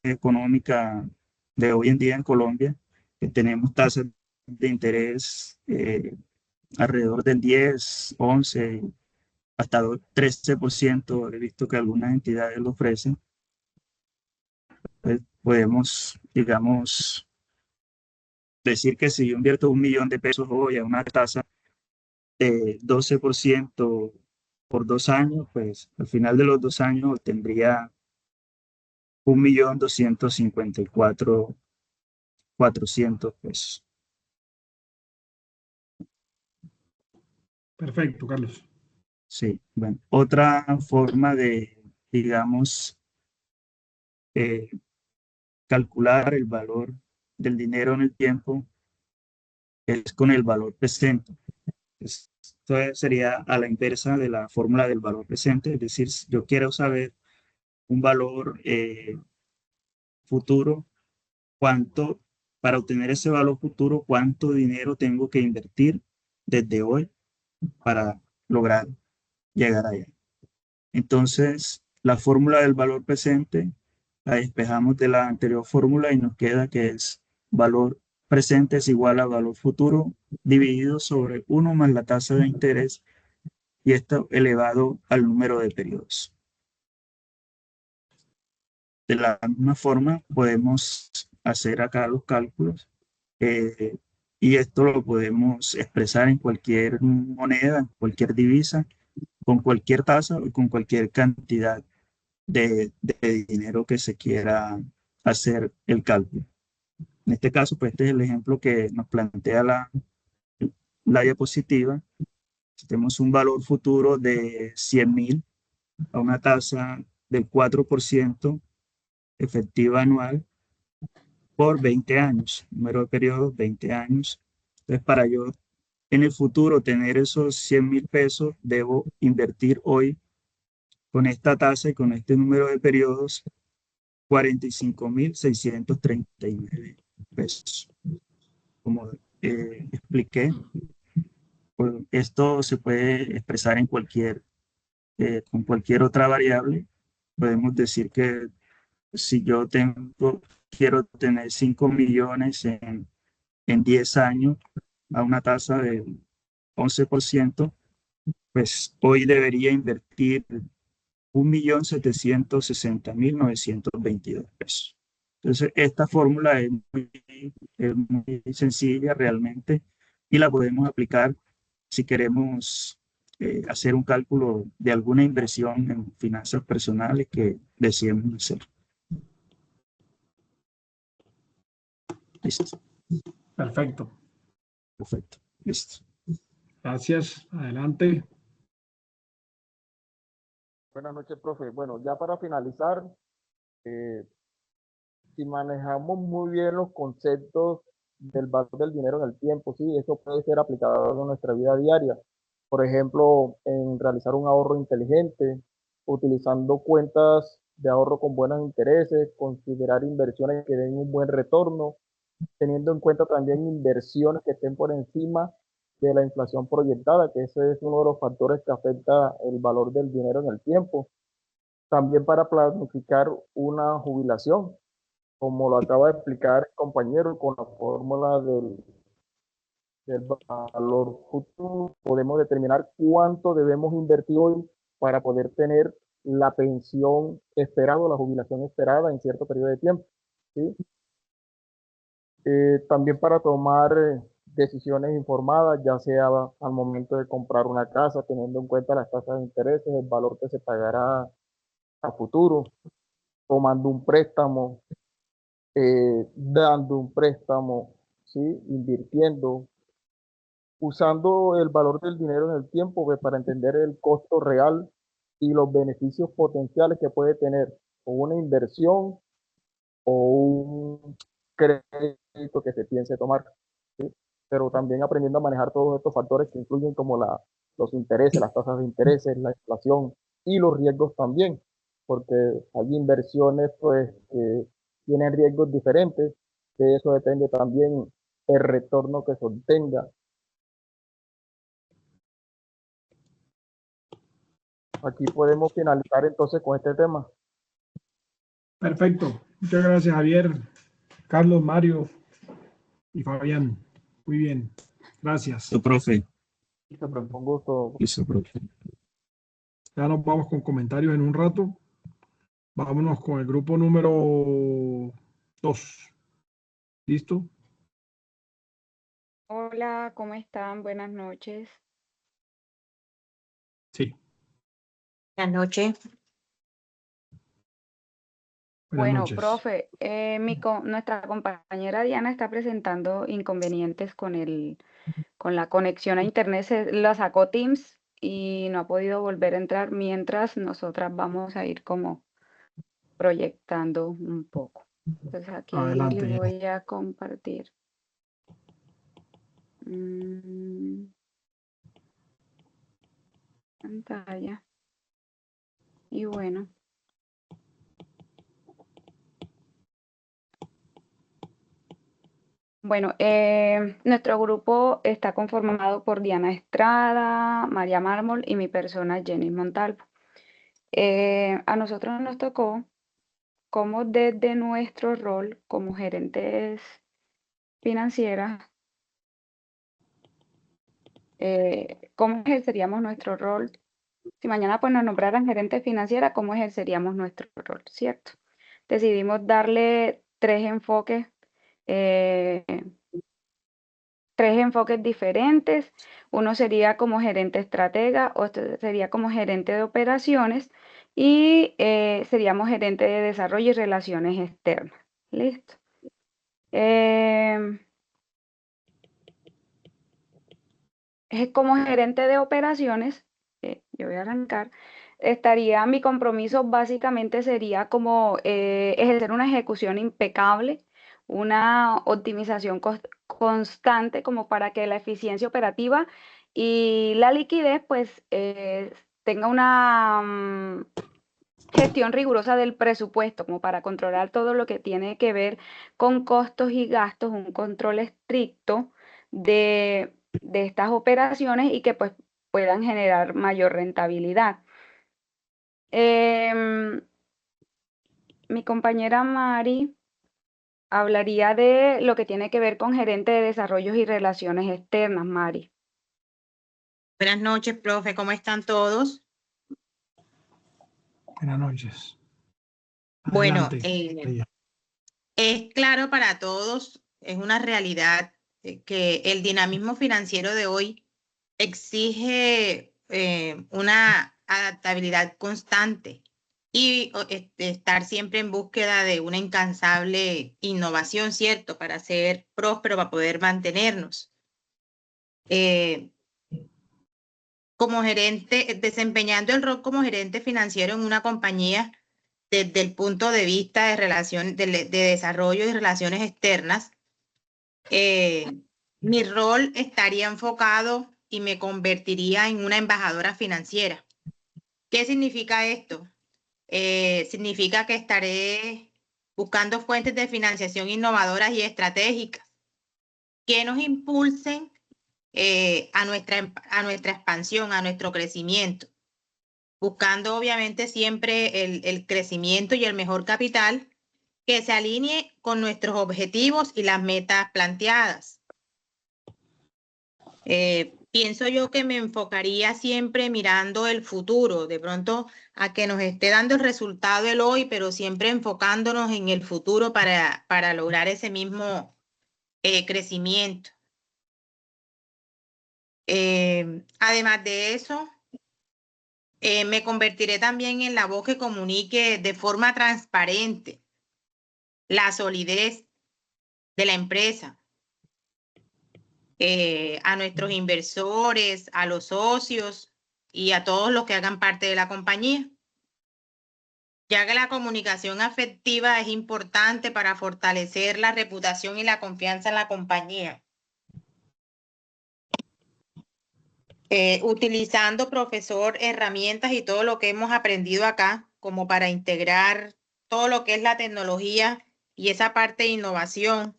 económica de hoy en día en Colombia, que tenemos tasas de interés alrededor del 10, 11, hasta 13%, he visto que algunas entidades lo ofrecen. Pues podemos, digamos, decir que si yo invierto 1.000.000 de pesos hoy a una tasa de 12% por 2 años, pues al final de los 2 años obtendría 1.254.400 pesos. Perfecto, Carlos. Sí, bueno, otra forma de, digamos, calcular el valor del dinero en el tiempo es con el valor presente. Esto sería a la inversa de la fórmula del valor presente, es decir, si yo quiero saber un valor futuro, para obtener ese valor futuro, cuánto dinero tengo que invertir desde hoy para lograr llegar allá. Entonces, la fórmula del valor presente la despejamos de la anterior fórmula y nos queda que es valor presente es igual a valor futuro dividido sobre 1 más la tasa de interés y esto elevado al número de periodos. De la misma forma, podemos hacer acá los cálculos y esto lo podemos expresar en cualquier moneda, en cualquier divisa, con cualquier tasa y con cualquier cantidad de dinero que se quiera hacer el cálculo. En este caso, pues este es el ejemplo que nos plantea la diapositiva. Si tenemos un valor futuro de 100.000 a una tasa del 4% efectiva anual por 20 años, número de periodos 20 años. Entonces, para yo en el futuro tener esos 100.000 pesos, debo invertir hoy con esta tasa y con este número de periodos 45.639 pesos. Como expliqué, pues esto se puede expresar con cualquier otra variable. Podemos decir que si yo quiero tener 5 millones en 10 años a una tasa del 11%, pues hoy debería invertir 1.760.922 pesos. Entonces, esta fórmula es muy sencilla realmente y la podemos aplicar si queremos hacer un cálculo de alguna inversión en finanzas personales que deseemos hacer. Listo. Perfecto. Perfecto. Listo. Gracias. Adelante. Buenas noches, profe. Bueno, ya para finalizar, si manejamos muy bien los conceptos del valor del dinero en el tiempo, sí, eso puede ser aplicado en nuestra vida diaria. Por ejemplo, en realizar un ahorro inteligente, utilizando cuentas de ahorro con buenos intereses, considerar inversiones que den un buen retorno, teniendo en cuenta también inversiones que estén por encima de la inflación proyectada, que ese es uno de los factores que afecta el valor del dinero en el tiempo. También para planificar una jubilación, como lo acaba de explicar el compañero, con la fórmula del valor futuro, podemos determinar cuánto debemos invertir hoy para poder tener la pensión esperada o la jubilación esperada en cierto periodo de tiempo, ¿sí? También para tomar decisiones informadas, ya sea al momento de comprar una casa, teniendo en cuenta las tasas de interés, el valor que se pagará a futuro, tomando un préstamo, dando un préstamo, ¿sí? Invirtiendo, usando el valor del dinero en el tiempo, pues, para entender el costo real y los beneficios potenciales que puede tener o una inversión o un crédito que se piense tomar, ¿sí? Pero también aprendiendo a manejar todos estos factores que incluyen como los intereses, las tasas de intereses, la inflación y los riesgos también, porque hay inversiones pues que tienen riesgos diferentes, de eso depende también el retorno que se obtenga. Aquí podemos finalizar entonces con este tema. Perfecto. Muchas gracias, Javier, Carlos, Mario y Fabián. Muy bien. Gracias. Listo, profe. Listo, profe. Con gusto. Listo, profe. Ya nos vamos con comentarios en un rato. Vámonos con el grupo número 2. ¿Listo? Hola, ¿cómo están? Buenas noches. Sí. Buenas noches. Buenas Bueno, noches. profe, nuestra compañera Diana está presentando inconvenientes con la conexión a internet. La sacó Teams y no ha podido volver a entrar mientras nosotras vamos a ir como proyectando un poco. Entonces aquí Adelante. les voy a compartir. Pantalla. Y bueno. Bueno, nuestro grupo está conformado por Diana Estrada, María Mármol y mi persona, Jenny Montalvo. A nosotros nos tocó como desde nuestro rol como gerentes financieras, cómo ejerceríamos nuestro rol. Si mañana pues nos nombraran gerente financiera, ¿cómo ejerceríamos nuestro rol? ¿Cierto? Decidimos darle tres enfoques diferentes. Uno sería como gerente estratega, otro sería como gerente de operaciones y seríamos gerente de desarrollo y relaciones externas. Listo. Como gerente de operaciones, yo voy a arrancar, mi compromiso básicamente sería como ejercer una ejecución impecable, una optimización constante como para que la eficiencia operativa y la liquidez pues tenga una gestión rigurosa del presupuesto, como para controlar todo lo que tiene que ver con costos y gastos, un control estricto de estas operaciones y que pues puedan generar mayor rentabilidad. Mi compañera Mari hablaría de lo que tiene que ver con gerente de desarrollos y relaciones externas, Mari. Buenas noches, profe. ¿Cómo están todos? Buenas noches. Bueno, Adelante, María. es claro para todos, es una realidad que el dinamismo financiero de hoy exige una adaptabilidad constante y estar siempre en búsqueda de una incansable innovación, ¿cierto? Para ser próspero, para poder mantenernos. Como gerente, desempeñando el rol como gerente financiero en una compañía desde el punto de vista de de desarrollo y relaciones externas, mi rol estaría enfocado y me convertiría en una embajadora financiera. ¿Qué significa esto? Significa que estaré buscando fuentes de financiación innovadoras y estratégicas que nos impulsen a nuestra expansión, a nuestro crecimiento, buscando obviamente siempre el crecimiento y el mejor capital que se alinee con nuestros objetivos y las metas planteadas. Pienso yo que me enfocaría siempre mirando el futuro, de pronto a que nos esté dando el resultado el hoy, pero siempre enfocándonos en el futuro para lograr ese mismo crecimiento. Además de eso, me convertiré también en la voz que comunique de forma transparente la solidez de la empresa, a nuestros inversores, a los socios y a todos los que hagan parte de la compañía, ya que la comunicación afectiva es importante para fortalecer la reputación y la confianza en la compañía. Utilizando, profesor, herramientas y todo lo que hemos aprendido acá, como para integrar todo lo que es la tecnología y esa parte de innovación,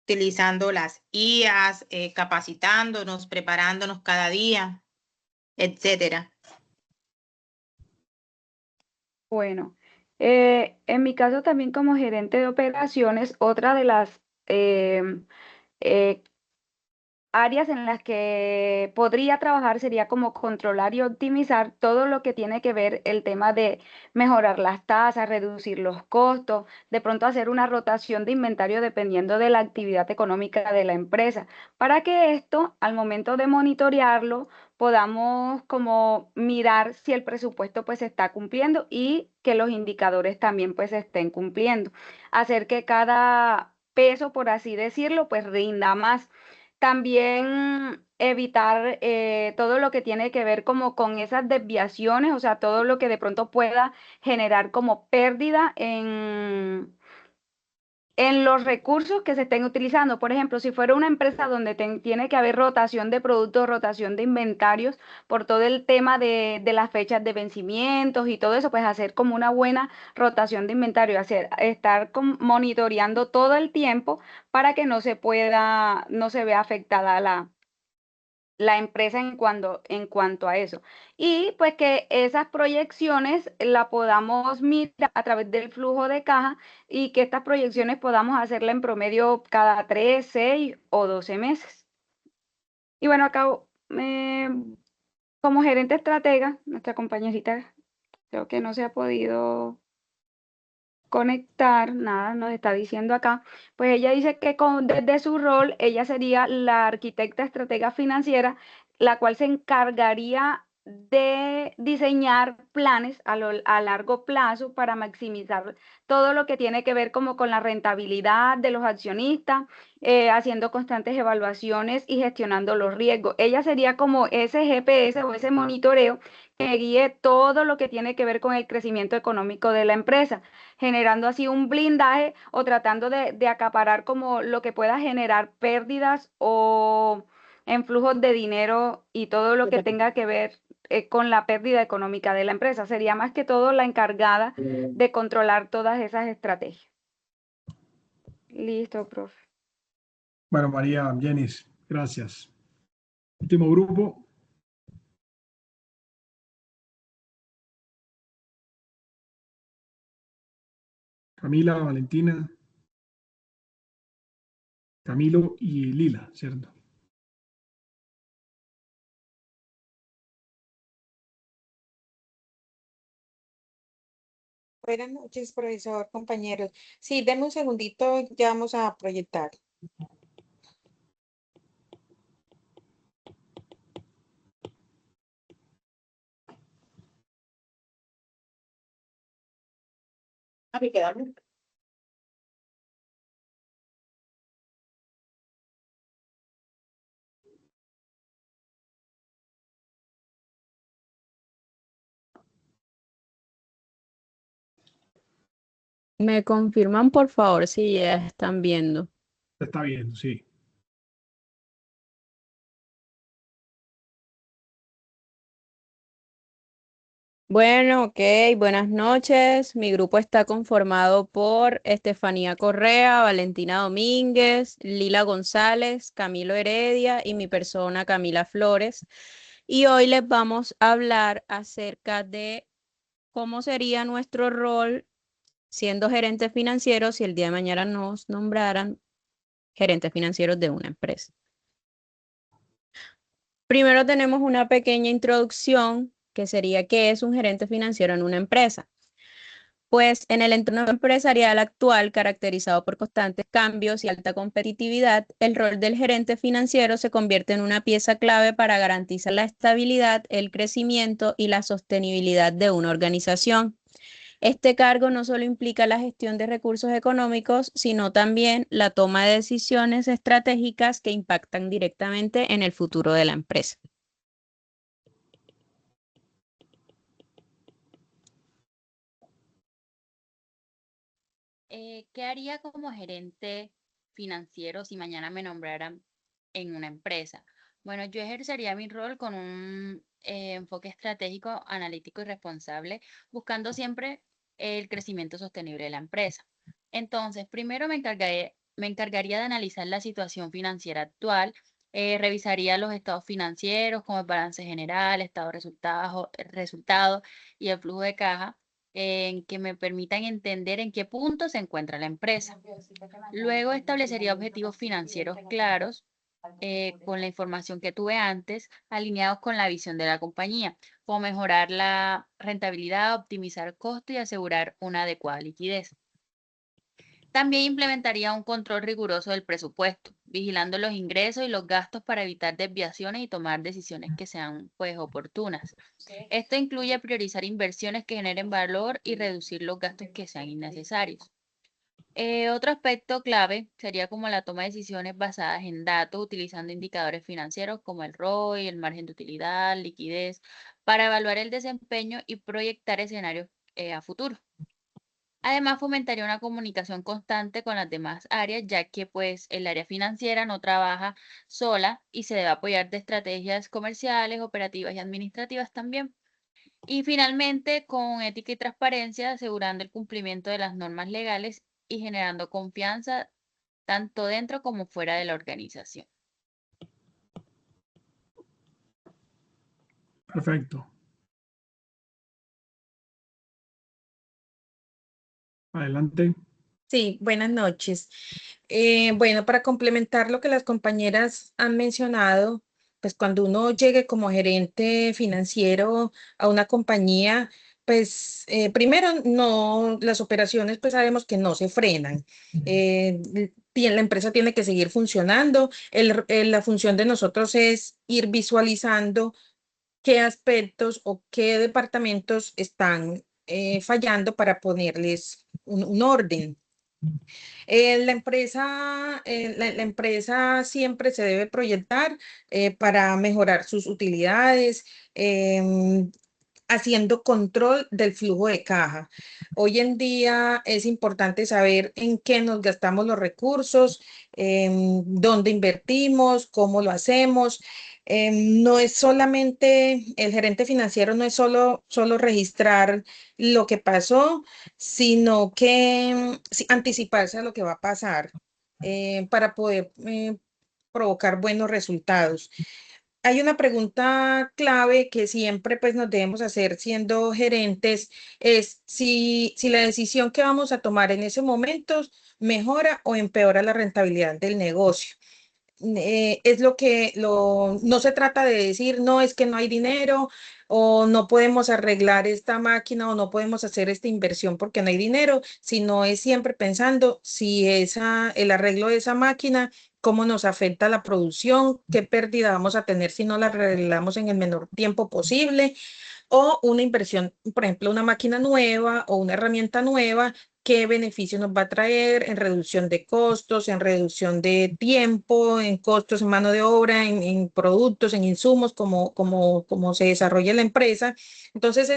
utilizando las IAs, capacitándonos, preparándonos cada día, etcétera. Bueno, en mi caso también como gerente de operaciones, otra de las eh, áreas en las que podría trabajar sería como controlar y optimizar todo lo que tiene que ver el tema de mejorar las tasas, reducir los costos, de pronto hacer una rotación de inventario dependiendo de la actividad económica de la empresa, para que esto, al momento de monitorearlo, podamos como mirar si el presupuesto pues se está cumpliendo y que los indicadores también pues se estén cumpliendo, hacer que cada peso, por así decirlo, pues rinda más. También evitar todo lo que tiene que ver como con esas desviaciones, o sea, todo lo que de pronto pueda generar como pérdida en los recursos que se estén utilizando. Por ejemplo, si fuera una empresa donde tiene que haber rotación de productos, rotación de inventarios, por todo el tema de las fechas de vencimientos y todo eso, pues hacer como una buena rotación de inventario, estar monitoreando todo el tiempo para que no se vea afectada la empresa en cuanto a eso. Y pues que esas proyecciones la podamos mirar a través del flujo de caja y que estas proyecciones podamos hacerla en promedio cada 3, 6 o 12 meses. Y bueno, acá como gerente estratega, nuestra compañerita creo que no se ha podido conectar, nada, nos está diciendo acá, pues ella dice que desde su rol, ella sería la arquitecta estratega financiera, la cual se encargaría de diseñar planes a largo plazo para maximizar todo lo que tiene que ver como con la rentabilidad de los accionistas, haciendo constantes evaluaciones y gestionando los riesgos. Ella sería como ese GPS o ese monitoreo que guíe todo lo que tiene que ver con el crecimiento económico de la empresa, generando así un blindaje o tratando de acaparar como lo que pueda generar pérdidas o en flujos de dinero y todo lo que tenga que ver con la pérdida económica de la empresa. Sería más que todo la encargada de controlar todas esas estrategias. Listo, profe. Bueno, María, Jenis, gracias. Último grupo. Camila, Valentina, Camilo y Lila, ¿cierto? Buenas noches, profesor, compañeros. Sí, denme un segundito, ya vamos a proyectar. A mí quedarme. ¿Me confirman, por favor, si ya están viendo? Se está viendo, sí. Bueno, ok, buenas noches. Mi grupo está conformado por Estefanía Correa, Valentina Domínguez, Lila González, Camilo Heredia y mi persona Camila Flores. Y hoy les vamos a hablar acerca de cómo sería nuestro rol siendo gerentes financieros si el día de mañana nos nombraran gerentes financieros de una empresa. Primero tenemos una pequeña introducción que sería qué es un gerente financiero en una empresa. Pues en el entorno empresarial actual, caracterizado por constantes cambios y alta competitividad, el rol del gerente financiero se convierte en una pieza clave para garantizar la estabilidad, el crecimiento y la sostenibilidad de una organización. Este cargo no solo implica la gestión de recursos económicos, sino también la toma de decisiones estratégicas que impactan directamente en el futuro de la empresa. ¿Qué haría como gerente financiero si mañana me nombraran en una empresa? Bueno, yo ejercería mi rol con un enfoque estratégico, analítico y responsable, buscando siempre el crecimiento sostenible de la empresa. Entonces, primero me encargaría de analizar la situación financiera actual, revisaría los estados financieros como el balance general, estado de resultados y el flujo de caja en que me permitan entender en qué punto se encuentra la empresa. Luego establecería objetivos financieros claros con la información que tuve antes, alineados con la visión de la compañía, como mejorar la rentabilidad, optimizar costos y asegurar una adecuada liquidez. También implementaría un control riguroso del presupuesto, vigilando los ingresos y los gastos para evitar desviaciones y tomar decisiones que sean pues oportunas. Esto incluye priorizar inversiones que generen valor y reducir los gastos que sean innecesarios. Otro aspecto clave sería como la toma de decisiones basadas en datos, utilizando indicadores financieros como el ROI, el margen de utilidad, liquidez, para evaluar el desempeño y proyectar escenarios a futuro. Además, fomentaría una comunicación constante con las demás áreas, ya que pues el área financiera no trabaja sola y se debe apoyar de estrategias comerciales, operativas y administrativas también. Y finalmente, con ética y transparencia, asegurando el cumplimiento de las normas legales y generando confianza tanto dentro como fuera de la organización. Perfecto. Adelante. Sí, buenas noches. Bueno, para complementar lo que las compañeras han mencionado, pues cuando uno llegue como gerente financiero a una compañía, pues primero no, las operaciones pues sabemos que no se frenan. La empresa tiene que seguir funcionando. La función de nosotros es ir visualizando qué aspectos o qué departamentos están fallando para ponerles un orden. La empresa siempre se debe proyectar para mejorar sus utilidades, haciendo control del flujo de caja. Hoy en día es importante saber en qué nos gastamos los recursos, dónde invertimos, cómo lo hacemos. No es solamente, el gerente financiero no es solo registrar lo que pasó, sino que anticiparse a lo que va a pasar para poder provocar buenos resultados. Hay una pregunta clave que siempre pues nos debemos hacer siendo gerentes, es si la decisión que vamos a tomar en ese momento mejora o empeora la rentabilidad del negocio. es no se trata de decir, no, es que no hay dinero o no podemos arreglar esta máquina o no podemos hacer esta inversión porque no hay dinero, sino es siempre pensando si el arreglo de esa máquina, cómo nos afecta la producción, qué pérdida vamos a tener si no la arreglamos en el menor tiempo posible, o una inversión, por ejemplo, una máquina nueva o una herramienta nueva, qué beneficio nos va a traer en reducción de costos, en reducción de tiempo, en costos en mano de obra, en productos, en insumos, como se desarrolla la empresa. Entonces,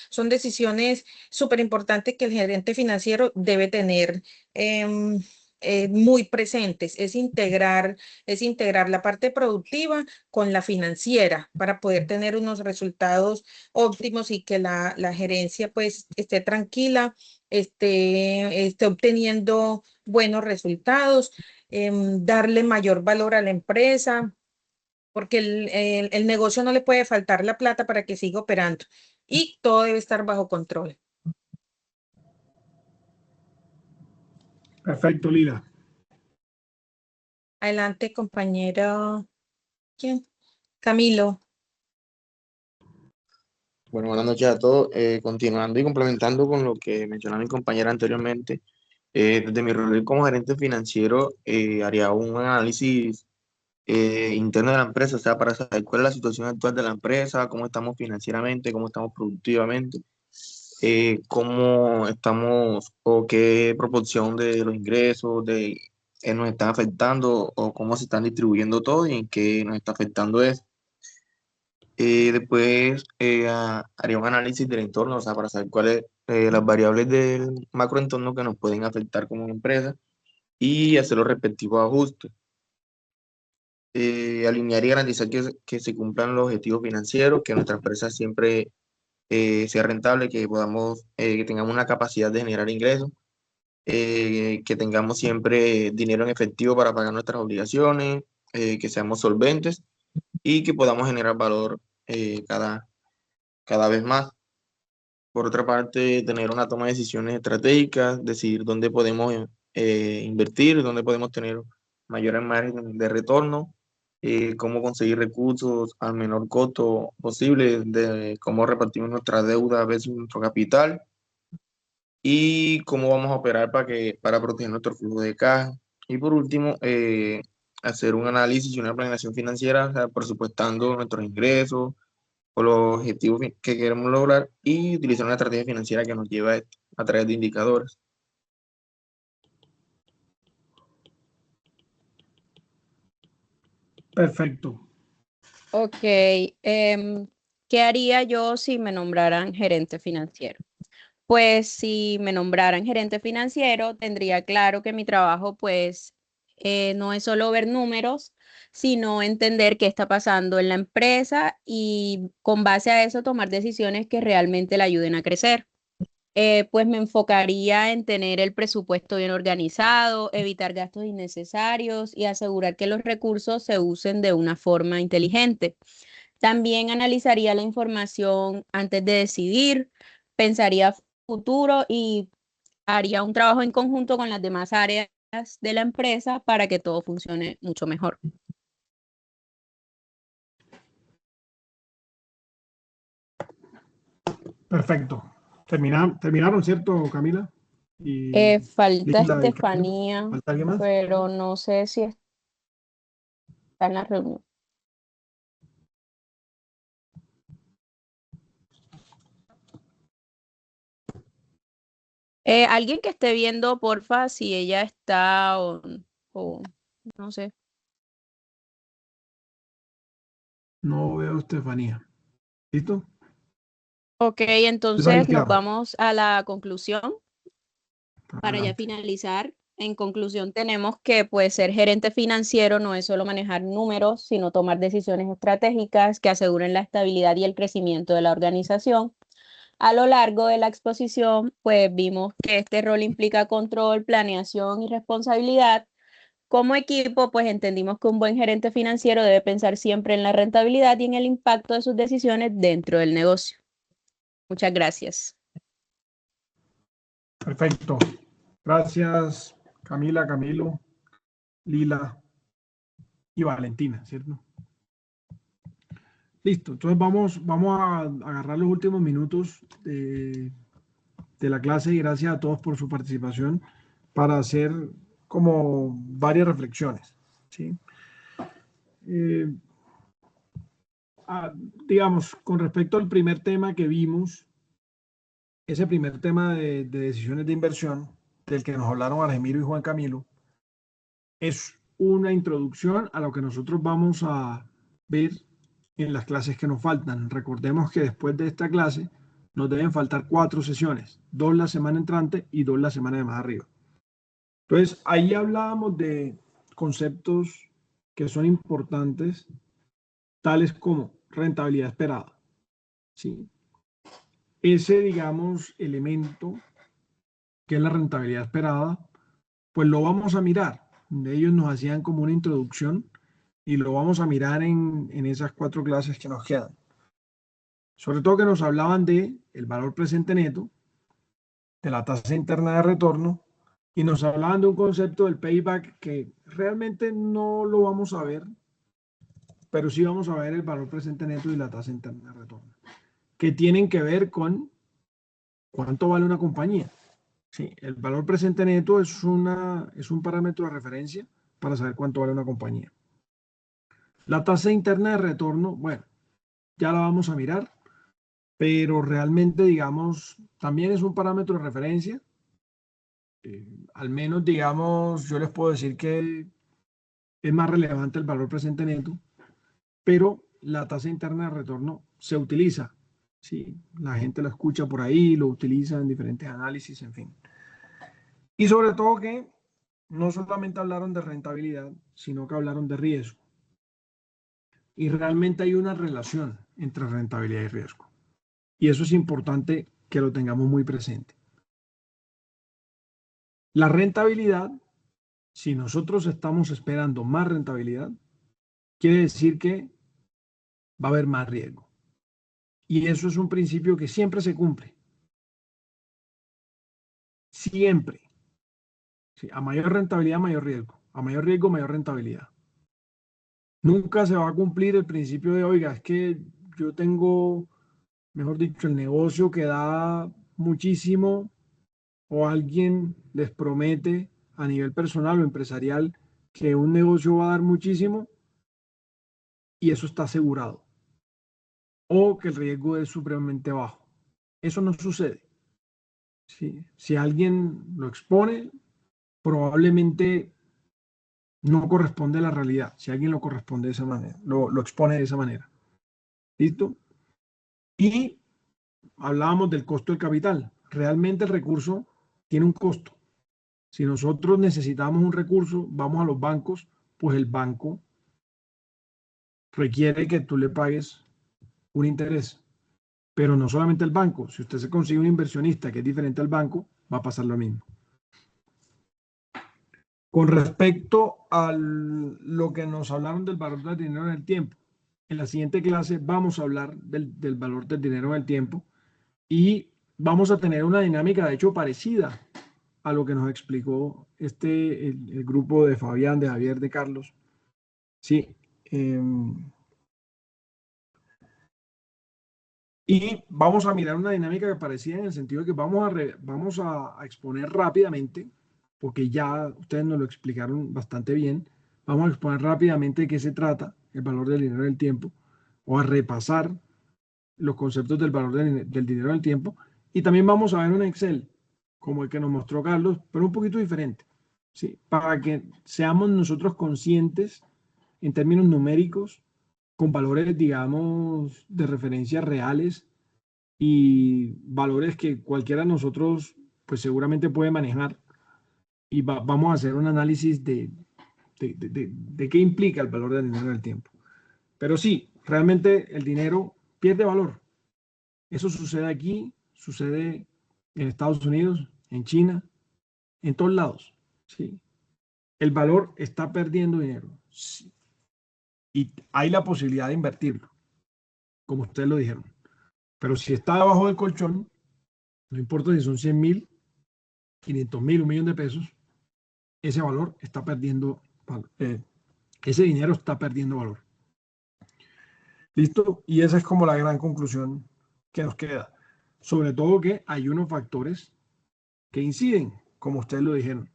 son decisiones súper importantes que el gerente financiero debe tener muy presentes. Es integrar la parte productiva con la financiera para poder tener unos resultados óptimos y que la gerencia pues esté tranquila, esté obteniendo buenos resultados, darle mayor valor a la empresa, porque el negocio no le puede faltar la plata para que siga operando y todo debe estar bajo control. Perfecto, Lila. Adelante, compañero. ¿Quién? Camilo. Bueno, buenas noches a todos. Continuando y complementando con lo que mencionaba mi compañera anteriormente, desde mi rol como gerente financiero, haría un análisis interno de la empresa, o sea, para saber cuál es la situación actual de la empresa, cómo estamos financieramente, cómo estamos productivamente, cómo estamos o qué proporción de los ingresos nos están afectando o cómo se están distribuyendo todo y en qué nos está afectando eso. Después haría un análisis del entorno, o sea, para saber cuáles las variables del macroentorno que nos pueden afectar como empresa y hacer los respectivos ajustes. Alinear y garantizar que se cumplan los objetivos financieros, que nuestra empresa siempre sea rentable, que podamos, que tengamos una capacidad de generar ingresos, que tengamos siempre dinero en efectivo para pagar nuestras obligaciones, que seamos solventes y que podamos generar valor cada vez más. Por otra parte, tener una toma de decisiones estratégicas, decidir dónde podemos invertir, dónde podemos tener mayores márgenes de retorno, cómo conseguir recursos al menor costo posible, de cómo repartimos nuestra deuda versus nuestro capital y cómo vamos a operar para proteger nuestro flujo de caja. Y por último, hacer un análisis y una planeación financiera, o sea, presupuestando nuestros ingresos o los objetivos que queremos lograr y utilizar una estrategia financiera que nos lleve a esto a través de indicadores. Perfecto. Ok, ¿qué haría yo si me nombraran gerente financiero? Pues si me nombraran gerente financiero, tendría claro que mi trabajo pues no es solo ver números, sino entender qué está pasando en la empresa y con base a eso tomar decisiones que realmente la ayuden a crecer. Pues me enfocaría en tener el presupuesto bien organizado, evitar gastos innecesarios y asegurar que los recursos se usen de una forma inteligente. También analizaría la información antes de decidir, pensaría futuro y haría un trabajo en conjunto con las demás áreas de la empresa para que todo funcione mucho mejor. Perfecto. Terminaron, ¿cierto, Camila? Y Falta Lila y Camilo. Estefanía, ¿Falta alguien más? pero no sé si está en la reunión. Alguien que esté viendo, porfa, si ella está o no sé. No veo a Estefanía. ¿Listo? Ok, entonces nos vamos a la conclusión. Para ya Adelante. finalizar, en conclusión, tenemos que pues ser gerente financiero no es solo manejar números, sino tomar decisiones estratégicas que aseguren la estabilidad y el crecimiento de la organización. A lo largo de la exposición, pues vimos que este rol implica control, planeación y responsabilidad. Como equipo, pues entendimos que un buen gerente financiero debe pensar siempre en la rentabilidad y en el impacto de sus decisiones dentro del negocio. Muchas gracias. Perfecto. Gracias, Camila, Camilo, Lila. y Valentina, ¿cierto? Listo, entonces vamos a agarrar los últimos minutos de la clase y gracias a todos por su participación para hacer como varias reflexiones, ¿sí? Digamos, con respecto al primer tema que vimos, ese primer tema de decisiones de inversión, del que nos hablaron Argemiro y Juan Camilo, es una introducción a lo que nosotros vamos a ver en las clases que nos faltan. Recordemos que después de esta clase nos deben faltar 4 sesiones, 2 la semana entrante y 2 la semana de más arriba. Entonces, ahí hablábamos de conceptos que son importantes, tales como rentabilidad esperada, ¿sí? Ese, digamos, elemento que es la rentabilidad esperada, pues lo vamos a mirar. Ellos nos hacían como una introducción y lo vamos a mirar en esas 4 clases que nos quedan. Sobre todo que nos hablaban de el valor presente neto, de la tasa interna de retorno, y nos hablaban de un concepto del payback que realmente no lo vamos a ver, pero sí vamos a ver el valor presente neto y la tasa interna de retorno, que tienen que ver con cuánto vale una compañía. Sí, el valor presente neto es un parámetro de referencia para saber cuánto vale una compañía. La tasa interna de retorno, bueno, ya la vamos a mirar, pero realmente, digamos, también es un parámetro de referencia. Al menos, digamos, yo les puedo decir que es más relevante el valor presente neto, pero la tasa interna de retorno se utiliza. Sí, la gente lo escucha por ahí, lo utiliza en diferentes análisis, en fin. Y sobre todo que no solamente hablaron de rentabilidad, sino que hablaron de riesgo. Y realmente hay una relación entre rentabilidad y riesgo. Y eso es importante que lo tengamos muy presente. La rentabilidad, si nosotros estamos esperando más rentabilidad, quiere decir que va a haber más riesgo. Y eso es un principio que siempre se cumple. Siempre. Sí, a mayor rentabilidad, mayor riesgo. A mayor riesgo, mayor rentabilidad. Nunca se va a cumplir el principio de, oiga, es que yo tengo, mejor dicho, el negocio que da muchísimo o alguien les promete a nivel personal o empresarial que un negocio va a dar muchísimo y eso está asegurado. O que el riesgo es supremamente bajo. Eso no sucede. ¿Sí? Si alguien lo expone, probablemente no corresponde a la realidad. Si alguien lo corresponde de esa manera, lo expone de esa manera. ¿Listo? Y hablábamos del costo del capital. Realmente el recurso tiene un costo. Si nosotros necesitamos un recurso, vamos a los bancos, pues el banco requiere que tú le pagues un interés. Pero no solamente el banco. Si usted se consigue un inversionista que es diferente al banco, va a pasar lo mismo. Con respecto a lo que nos hablaron del valor del dinero en el tiempo, en la siguiente clase vamos a hablar del valor del dinero en el tiempo y vamos a tener una dinámica, de hecho, parecida a lo que nos explicó el grupo de Fabián, de Javier, de Carlos. Sí. Y vamos a mirar una dinámica parecida en el sentido de que vamos a exponer rápidamente, porque ya ustedes nos lo explicaron bastante bien, vamos a exponer rápidamente de qué se trata el valor del dinero del tiempo, o a repasar los conceptos del valor del dinero del tiempo, y también vamos a ver un Excel, como el que nos mostró Carlos, pero un poquito diferente, ¿sí? Para que seamos nosotros conscientes en términos numéricos, con valores, digamos, de referencia reales y valores que cualquiera de nosotros, pues seguramente puede manejar. Y vamos a hacer un análisis de qué implica el valor del dinero en el tiempo. Pero sí, realmente el dinero pierde valor. Eso sucede aquí, sucede en Estados Unidos, en China, en todos lados. ¿Sí? El valor está perdiendo dinero. Sí. Y hay la posibilidad de invertirlo, como ustedes lo dijeron. Pero si está debajo del colchón, no importa si son 100.000, 500.000, 1.000.000 de pesos, ese valor está perdiendo ese dinero está perdiendo valor. ¿Listo? Y esa es como la gran conclusión que nos queda. Sobre todo que hay unos factores que inciden, como ustedes lo dijeron.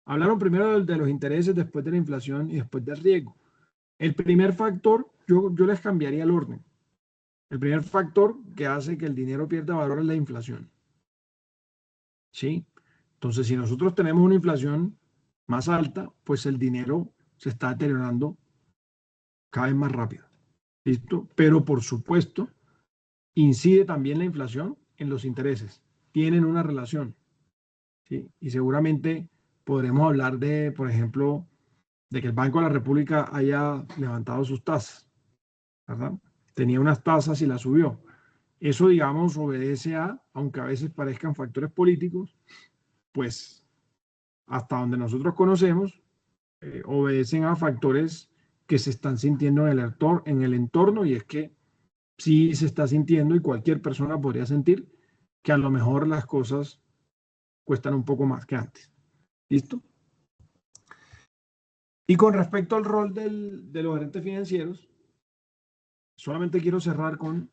Hablaron primero de los intereses, después de la inflación y después del riesgo. El primer factor, yo les cambiaría el orden. El primer factor que hace que el dinero pierda valor es la inflación. ¿Sí? Entonces, si nosotros tenemos una inflación más alta, pues el dinero se está deteriorando cada vez más rápido. ¿Listo? Pero por supuesto, incide también la inflación en los intereses. Tienen una relación. ¿Sí? Y seguramente podremos hablar de, por ejemplo, de que el Banco de la República haya levantado sus tasas, ¿verdad? Tenía unas tasas y las subió. Eso, digamos, obedece a, aunque a veces parezcan factores políticos, pues hasta donde nosotros conocemos, obedecen a factores que se están sintiendo en el entorno, y es que sí se está sintiendo, y cualquier persona podría sentir que a lo mejor las cosas cuestan un poco más que antes. ¿Listo? Y con respecto al rol de los gerentes financieros, solamente quiero cerrar con,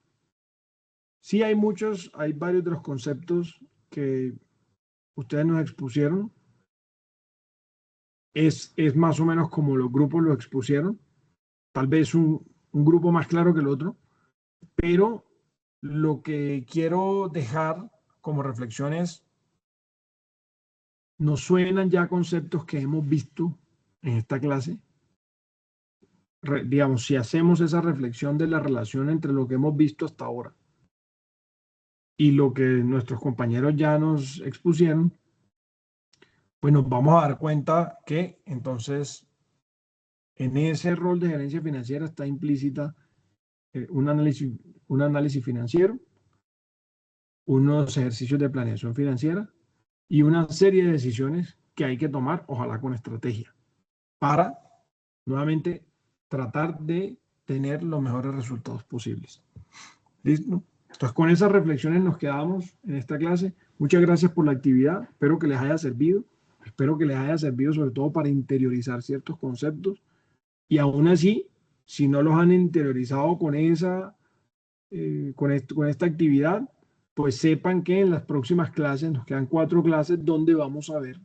sí hay varios de los conceptos que ustedes nos expusieron. Es más o menos como los grupos lo expusieron, tal vez un grupo más claro que el otro, pero lo que quiero dejar como reflexión es, nos suenan ya conceptos que hemos visto en esta clase. Digamos, si hacemos esa reflexión de la relación entre lo que hemos visto hasta ahora y lo que nuestros compañeros ya nos expusieron, pues nos vamos a dar cuenta que entonces en ese rol de gerencia financiera está implícita un análisis financiero, unos ejercicios de planeación financiera y una serie de decisiones que hay que tomar, ojalá con estrategia, para nuevamente tratar de tener los mejores resultados posibles. ¿Listo? Entonces, con esas reflexiones nos quedamos en esta clase. Muchas gracias por la actividad. Espero que les haya servido. Espero que les haya servido sobre todo para interiorizar ciertos conceptos. Y aún así, si no los han interiorizado con esta actividad, pues sepan que en las próximas clases, nos quedan 4 clases donde vamos a ver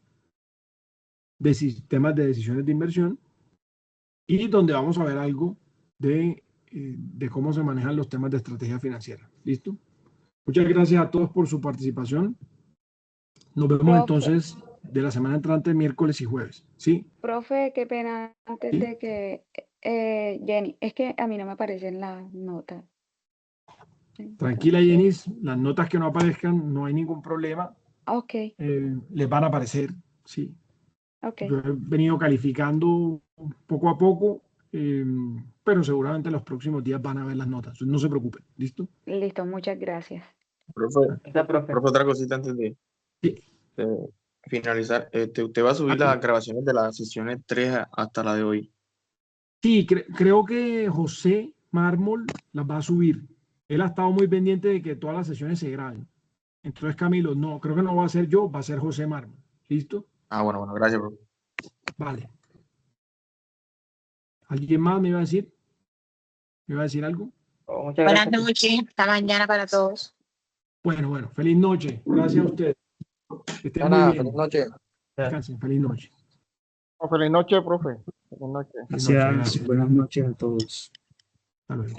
temas de decisiones de inversión y donde vamos a ver algo de cómo se manejan los temas de estrategia financiera. ¿Listo? Muchas gracias a todos por su participación. Nos vemos Profe. entonces de la semana entrante, miércoles y jueves. ¿Sí? Profe, qué pena antes ¿Sí? de que Jenny, es que a mí no me aparecen las notas. Tranquila, Jenny, las notas que no aparezcan, no hay ningún problema. Ok, Les van a aparecer, sí. ok. Yo he venido calificando poco a poco, pero seguramente los próximos días van a ver las notas. No se preocupen, ¿listo? Listo, muchas gracias. Profe, otra cosita antes de finalizar. Usted va a subir las grabaciones de las sesiones 3 hasta la de hoy. Sí, creo que José Mármol las va a subir. Él ha estado muy pendiente de que todas las sesiones se graben. Entonces, Camilo, no, creo que no va a ser yo, va a ser José Mármol. ¿Listo? Ah, bueno, gracias, profe. Vale. ¿Alguien más me iba a decir? ¿Me iba a decir algo? Muchas Buenas gracias. noches, hasta mañana para todos. Bueno, feliz noche. Gracias a ustedes. Que estén muy Nada, bien. feliz noche. Descansen, feliz noche. Feliz noche, profe. Feliz noche. Feliz noche, Gracias. gracias. Buenas noches a todos. Hasta luego.